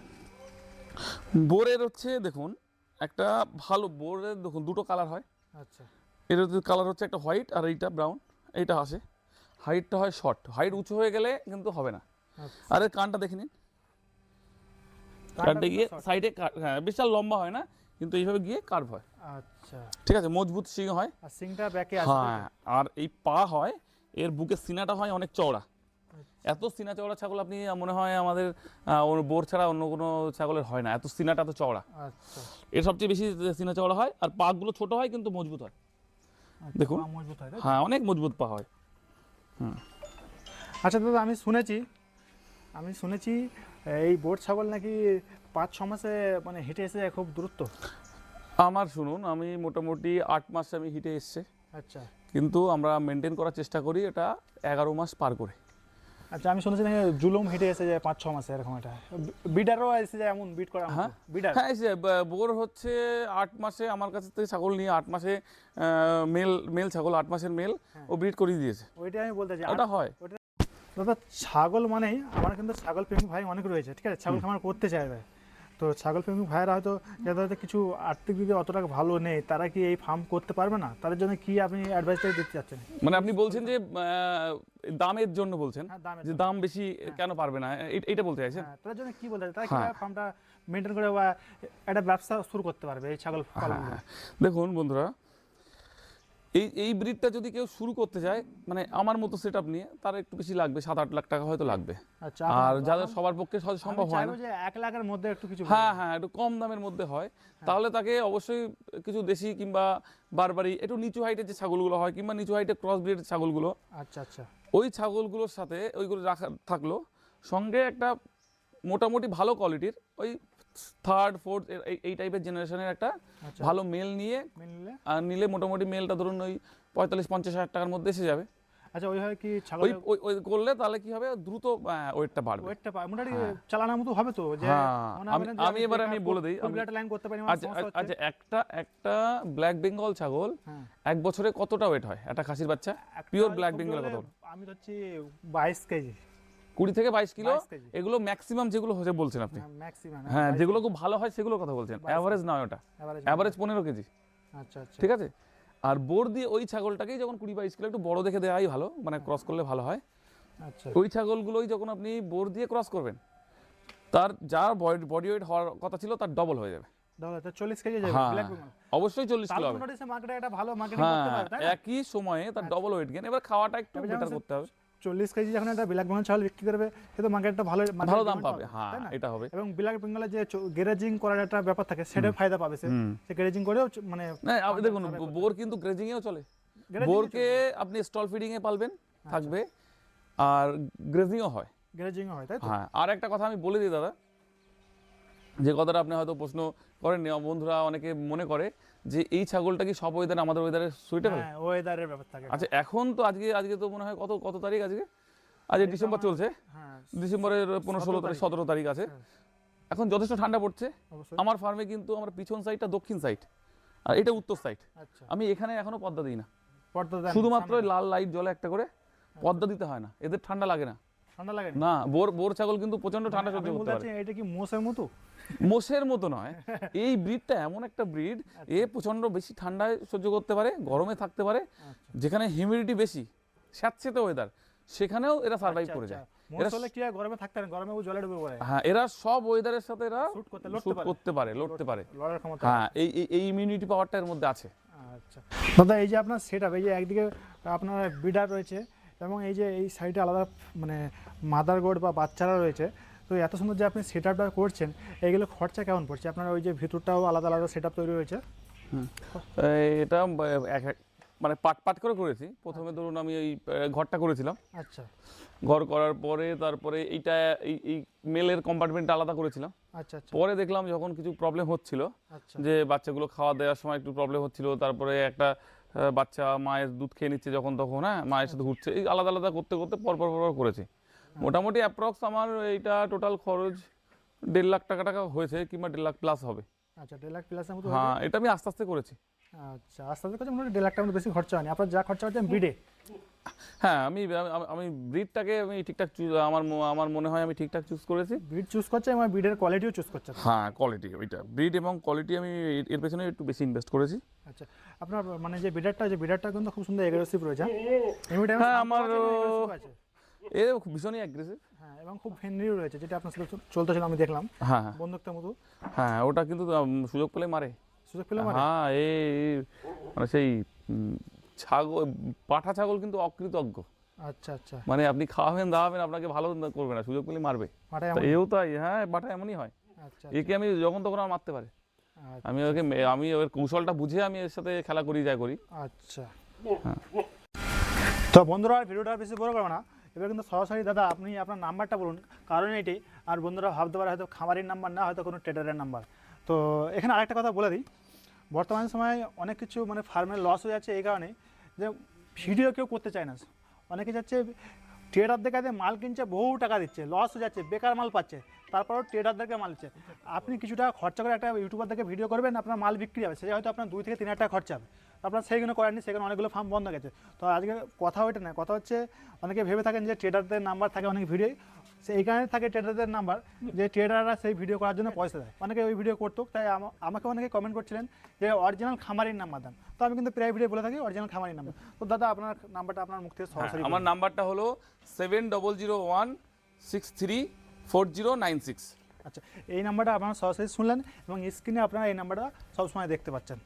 বোরের হচ্ছে দেখুন, একটা ভালো বোরের দেখুন দুটো কালার হয়, আচ্ছা এর কালার হচ্ছে একটা হোয়াইট আর এইটা ব্রাউন, এইটা আসে, হাইটটা হয় শর্ট, হাইট উঁচু হয়ে গেলে কিন্তু হবে না। আচ্ছা, আর এর কানটা দেখে নিন, কানটা গিয়ে সাইডে, হ্যাঁ বিশাল লম্বা হয় না, কিন্তু এইভাবে গিয়ে কার্ভ হয়, আচ্ছা, ঠিক আছে, মজবুত সিং হয়। আর সিংটা ব্যাকে আছে? হ্যাঁ, আর এই পা হয়, এর বুকের সিনাটা হয় অনেক চওড়া, এত সিনা চওড়া ছাগল আপনি মনে হয় আমাদের বোর ছাড়া অন্য কোনো ছাগলের হয় না, এত সিনাটা এত চওড়া, আচ্ছা, এর সবচেয়ে বেশি সিনা চওড়া হয়, আর পাগুলো ছোট হয় কিন্তু মজবুত হয়, দেখুন। পা মজবুত হয়, তাই তো? হ্যাঁ অনেক মজবুত পা হয়। আচ্ছা দাদা, আমি শুনেছি এই বোর ছাগল নাকি 5-6 মাসে মানে হেঁটে এসে খুব দূরত্ব। আমার শুনুন, আমি মোটামুটি 8 মাস আমি হিটে এসছে, আচ্ছা কিন্তু আমরা মেনটেন করার চেষ্টা করি এটা 11 মাস পার করে। আচ্ছা, আমি শুনেছি নাকি জুলুম হেঁটে এসে যায় 5-6 মাসে, এরকম এটা বিডারও এসে যায়, এমন বিট করা হ্যাঁ বিডার। হ্যাঁ, বোর হচ্ছে 8 মাসে আমার কাছ থেকে ছাগল নিয়ে, 8 মাসে মেল ছাগল, 8 মাসের মেল ও ব্রিড করিয়ে দিয়েছে, ওইটাই আমি বলতে চাই। ওটা হয়। দাদা, ছাগল মানেই আমার কিন্তু ছাগল প্রেমী ভাই অনেক রয়েছে, ঠিক আছে, ছাগল খামার করতে চাইবে, তো ছাগল প্রেমী ভাইরা হয়তো যাদের হয়তো কিছু আর্থিক দিকে অতটা ভালো নেই, তারা কি এই ফার্ম করতে পারবে না? তাদের জন্য কি আপনি অ্যাডভাইসটা দিতে চাচ্ছেন? মানে আপনি বলছেন যে দামের জন্য বলছেন, হ্যাঁ, দামের যে জন্য। দাম বেশি কেন পারবে না, এটা বলতে চাইছেন? হ্যাঁ, তাদের জন্য কি বলতে চাই, তারা হ্যাঁ। কি ফার্মটা মেনটেন করে বা একটা ব্যবসা শুরু করতে পারবে এই ছাগল পালন? দেখুন বন্ধুরা, এই ব্রিডটা যদি কেউ শুরু করতে চায় মানে আমার মতো সেট আপ নিয়ে, তার একটু বেশি লাগবে, 7-8 লাখ টাকা হয়তো লাগবে। আচ্ছা, আর যাদের সবার পক্ষে সম্ভব হয় না, যে 1 লাখের মধ্যে একটু কিছু হ্যাঁ একটু কম দামের মধ্যে হয়, তাহলে তাকে অবশ্যই কিছু দেশি কিংবা বারবারি একটু নিচু হাইটের যে ছাগলগুলো হয় কিংবা নিচু হাইটের ক্রস ব্রিডের ছাগলগুলো, আচ্ছা আচ্ছা ওই ছাগলগুলোর সাথে ওইগুলো রাখা থাকলো, সঙ্গে একটা মোটামুটি ভালো কোয়ালিটির ওই 3rd 4th এই টাইপের জেনারেশনের একটা ভালো মেল নিয়ে নিলে মোটামুটি মেলটা ধরুন ওই 45-50 হাজার টাকার মধ্যে এসে যাবে। আচ্ছা, ওই হয় কি ছাগল ওই করলে তাহলে কি হবে, দ্রুত ওয়েটটা বাড়বে, ওয়েটটা মোটামুটি চালানোর মতো হবে তো, যে আমি এবারে আমি বলে দিই, লাইন করতে পারি। আচ্ছা একটা ব্ল্যাক বেঙ্গল ছাগল 1 বছরে কতটা ওয়েট হয় একটা খাসির বাচ্চা পিওর ব্ল্যাক বেঙ্গল? কত? আমি ধরছি 22 কেজি, 20 থেকে 22 কিলো, 22 কেজি। এগুলো ম্যাক্সিমাম যেগুলো হচ্ছে বলছেন আপনি, ম্যাক্সিমাম হ্যাঁ যেগুলো খুব ভালো হয় সেগুলোর কথা বলছেন, এভারেজ নয় ওটা, এভারেজ 15 কেজি। আচ্ছা আচ্ছা, ঠিক আছে। আর বোর দিয়ে ওই ছাগলটাকেই যখন 20-22 কিলো একটু বড় দেখে দেওয়াই ভালো, মানে ক্রস করলে ভালো হয়। আচ্ছা, ওই ছাগলগুলোই যখন আপনি বোর দিয়ে ক্রস করবেন, তার যা বডি ওয়েট হওয়ার কথা ছিল তার ডবল হয়ে যাবে। 40 কেজি যাবে হ্যাঁ ব্ল্যাক বেঙ্গল, অবশ্যই 40 কিলো হবে। মোটামুটি মার্কেটে একটা ভালো মার্কেটিং হ্যাঁ করতে পারে, তাই না? একই সময়ে তার ডবল ওয়েট গেন, এবার খাওয়াটা একটু বেটার করতে হবে। 40 কেজি যখন একটা ব্ল্যাক বেঙ্গল ছাগল বিক্রি করবে, সে তো মার্কেটটা ভালো ভালো দাম পাবে, হ্যাঁ এটা হবে। এবং ব্ল্যাক বেঙ্গলের যে গ্রেজিং করার একটা ব্যাপার থাকে, সেটা ফায়দা পাবে সে গ্রেজিং করেও মানে না আপনি দেখুন বোর কিন্তু গ্রেজিং এও চলে, বোরকে আপনি স্টল ফিডিং এ পালবেন থাকবে, আর গ্রেজিংও হয়, গ্রেজিং হয়, তাই তো? হ্যাঁ। আর একটা কথা আমি বলে দিই দাদা, যে কথাটা আপনি হয়তো প্রশ্ন করেননি, বন্ধুরা অনেকে মনে করে যে এই ছাগলটা কি সব ওয়েদারে আমাদের ওয়েদারে সুইটেবল? হ্যাঁ, ওয়েদারের ব্যাপার থাকে। আচ্ছা এখন তো আজকে তো মনে হয় কত তারিখ আজকে? আজকে ডিসেম্বর চলছে, হ্যাঁ, ডিসেম্বরের 15-16 তারিখ 17 তারিখ আছে। এখন যথেষ্ট ঠান্ডা পড়ছে। অবশ্যই। আমার ফার্মে কিন্তু আমার পিছন সাইডটা দক্ষিণ সাইড আর এটা উত্তর সাইড, আচ্ছা, আমি এখানে এখনো পর্দা দিই না, পর্দা দেন শুধুমাত্র সামনে? লাল লাইট জ্বলে একটা করে, পর্দা দিতে হয় না, এদের ঠান্ডা লাগে না। ঠান্ডা লাগে না বোর ছাগল কিন্তু প্রচন্ড ঠান্ডা সহ্য করতে পারে। এটা কি মোষের মতো? মোষের মতো নয়, এই ব্রিডটা এমন একটা ব্রিড, এ প্রচন্ড বেশি ঠান্ডায় সহ্য করতে পারে, গরমে থাকতে পারে, যেখানে হিউমিডিটি বেশি, স্যাঁতসেঁতে ওয়েদার, সেখানেও এরা সার্ভাইভ করে যায়। মোষ হলে কি হয়, গরমে থাকতে পারে, গরমে ও জলে ডুবে পড়ে। হ্যাঁ এরা সব ওয়েদারের সাথে এরা শুট করতে পারে, লড়তে পারে। লড়ার ক্ষমতা। হ্যাঁ এই ইমিউনিটি পাওয়ারটা এর মধ্যে আছে। আচ্ছা দাদা, এই যে আপনার সেটআপ, এই যে একদিকে আপনার বিডার রয়েছে এবং এই যে এই সাইডে আলাদা মানে মাদার গোড বা বাচ্চারা রয়েছে, তো এত সুন্দর যে আপনি সেটআপটা করছেন, এইগুলো খরচা কেমন পড়ছে আপনার? ওই যে ভিতরটাও আলাদা আলাদা সেটআপ তৈরি হয়েছে। এটা মানে পাট করে করেছি। প্রথমে ধরুন আমি এই ঘরটা করেছিলাম, আচ্ছা ঘর করার পরে তারপরে এইটা এই মেলের কম্পার্টমেন্টটা আলাদা করেছিলাম। আচ্ছা আচ্ছা পরে দেখলাম যখন কিছু প্রবলেম হচ্ছিল, আচ্ছা যে বাচ্চাগুলো খাওয়া দেওয়ার সময় একটু প্রবলেম হচ্ছিল, তারপরে একটা বাচ্চা মায়ের দুধ খেয়ে নিচ্ছে যখন তখন, হ্যাঁ মায়ের সাথে ঘুরছে, এই আলাদা আলাদা করতে করতে পরপর করেছি। মোটামুটি অ্যাপ্রক্স আমার এইটা টোটাল খরচ 1.5 লাখ টাকা হয়েছে, কিংবা 1.5 লাখ প্লাস হবে। আচ্ছা 1.5 লাখ প্লাসের মতো? হ্যাঁ এটা আমি আস্তে আস্তে করেছি। আচ্ছা আস্তে আস্তে করছে, মোটামুটি 1.5 লাখ টাকার মতো বেশি খরচা হয়নি আপনার। যা খরচা হচ্ছে ব্রিডে। হ্যাঁ আমি ব্রিডটাকে আমি ঠিকঠাক আমার মনে হয় আমি ঠিকঠাক চুজ করেছি। ব্রিড চুজ করছে এবং ব্রিডের কোয়ালিটিও চুজ করছে। হ্যাঁ কোয়ালিটি, ওইটা ব্রিড এবং কোয়ালিটি আমি এর পেছনে একটু বেশি ইনভেস্ট করেছি। আচ্ছা আপনার মানে যে বিডারটা কিন্তু খুব সুন্দর এগ্রেসিভ রয়েছে। হ্যাঁ আমার ভীষণই অ্যাগ্রেসিভ। হ্যাঁ এবং খুব ফ্রেন্ডলিও রয়েছে, যেটা আপনার সাথে চলতেছিল আমি দেখলাম। হ্যাঁ বন্ধুত্বের মতো। হ্যাঁ ওটা কিন্তু সুযোগ পেলে মারে। সুযোগ পেলে মারে? হ্যাঁ মানে সেই পাঠা ছাগল কিন্তু অকৃতজ্ঞ। আচ্ছা আচ্ছা, মানে আপনি খাওয়াবেন দাওয়াবেন, আপনাকে ভালো করবে না, সুযোগ পেলে মারবে। এও তাই, হ্যাঁ পাঠা এমনই হয়। আচ্ছা একে আমি যখন তখন আমার মারতে পারে, আমি ওর কৌশলটা বুঝে আমি এর সাথে খেলা করি, যা করি। আচ্ছা তো বন্ধুরা ভিডিওটা বেশি বড় করবো না, এবার কিন্তু সরাসরি দাদা আপনি আপনার নাম্বারটা বলুন, কারণ এটি আর বন্ধুরা ভাবতে পারে হয়তো খামারির নাম্বার না, হয়তো কোনো ট্রেডারের নাম্বার। তো এখানে আরেকটা কথা বলে দিই, বর্তমান সময়ে অনেক কিছু মানে ফার্মের লস হয়ে যাচ্ছে এই কারণে যে ভিডিও কেউ করতে চায় না। অনেকে যাচ্ছে ট্রেডারদের কাছে মাল কিনছে, বহু টাকা দিচ্ছে, লস হয়ে যাচ্ছে, বেকার মাল পাচ্ছে, তারপরেও ট্রেডারদেরকে মাল দিচ্ছে। আপনি কিছু টাকা খরচা করে একটা ইউটিউবারদেরকে ভিডিও করবেন, আপনার মাল বিক্রি হবে, সে হয়তো আপনার 2 থেকে 3 হাজার টাকা খরচা হবে, আপনার সেইগুলো করেননি, সেখানে অনেকগুলো ফার্ম বন্ধ হয়ে গেছে। তো আজকে কথা ওইটা না, কথা হচ্ছে অনেকে ভেবে থাকেন যে ট্রেডারদের নাম্বার থাকে অনেক ভিডিও, সেই কারণে থাকে ট্রেডারদের নাম্বার, যে ট্রেডাররা সেই ভিডিও করার জন্য পয়সা দেয়। অনেকে ওই ভিডিও করতো, তাই আমাকে অনেকে কমেন্ট করছিলেন যে অরিজিনাল খামারির নাম্বার দেন। তো আমি কিন্তু প্রায় ভিডিও বলে থাকি অরিজিনাল খামারির নাম্বার। তো দাদা আপনার নাম্বারটা আপনার মুখ থেকে সরাসরি। আমার নাম্বারটা হলো 7001634096। আচ্ছা এই নাম্বারটা আপনারা সরাসরি শুনলেন এবং স্ক্রিনে আপনারা এই নাম্বারটা সবসময় দেখতে পাচ্ছেন।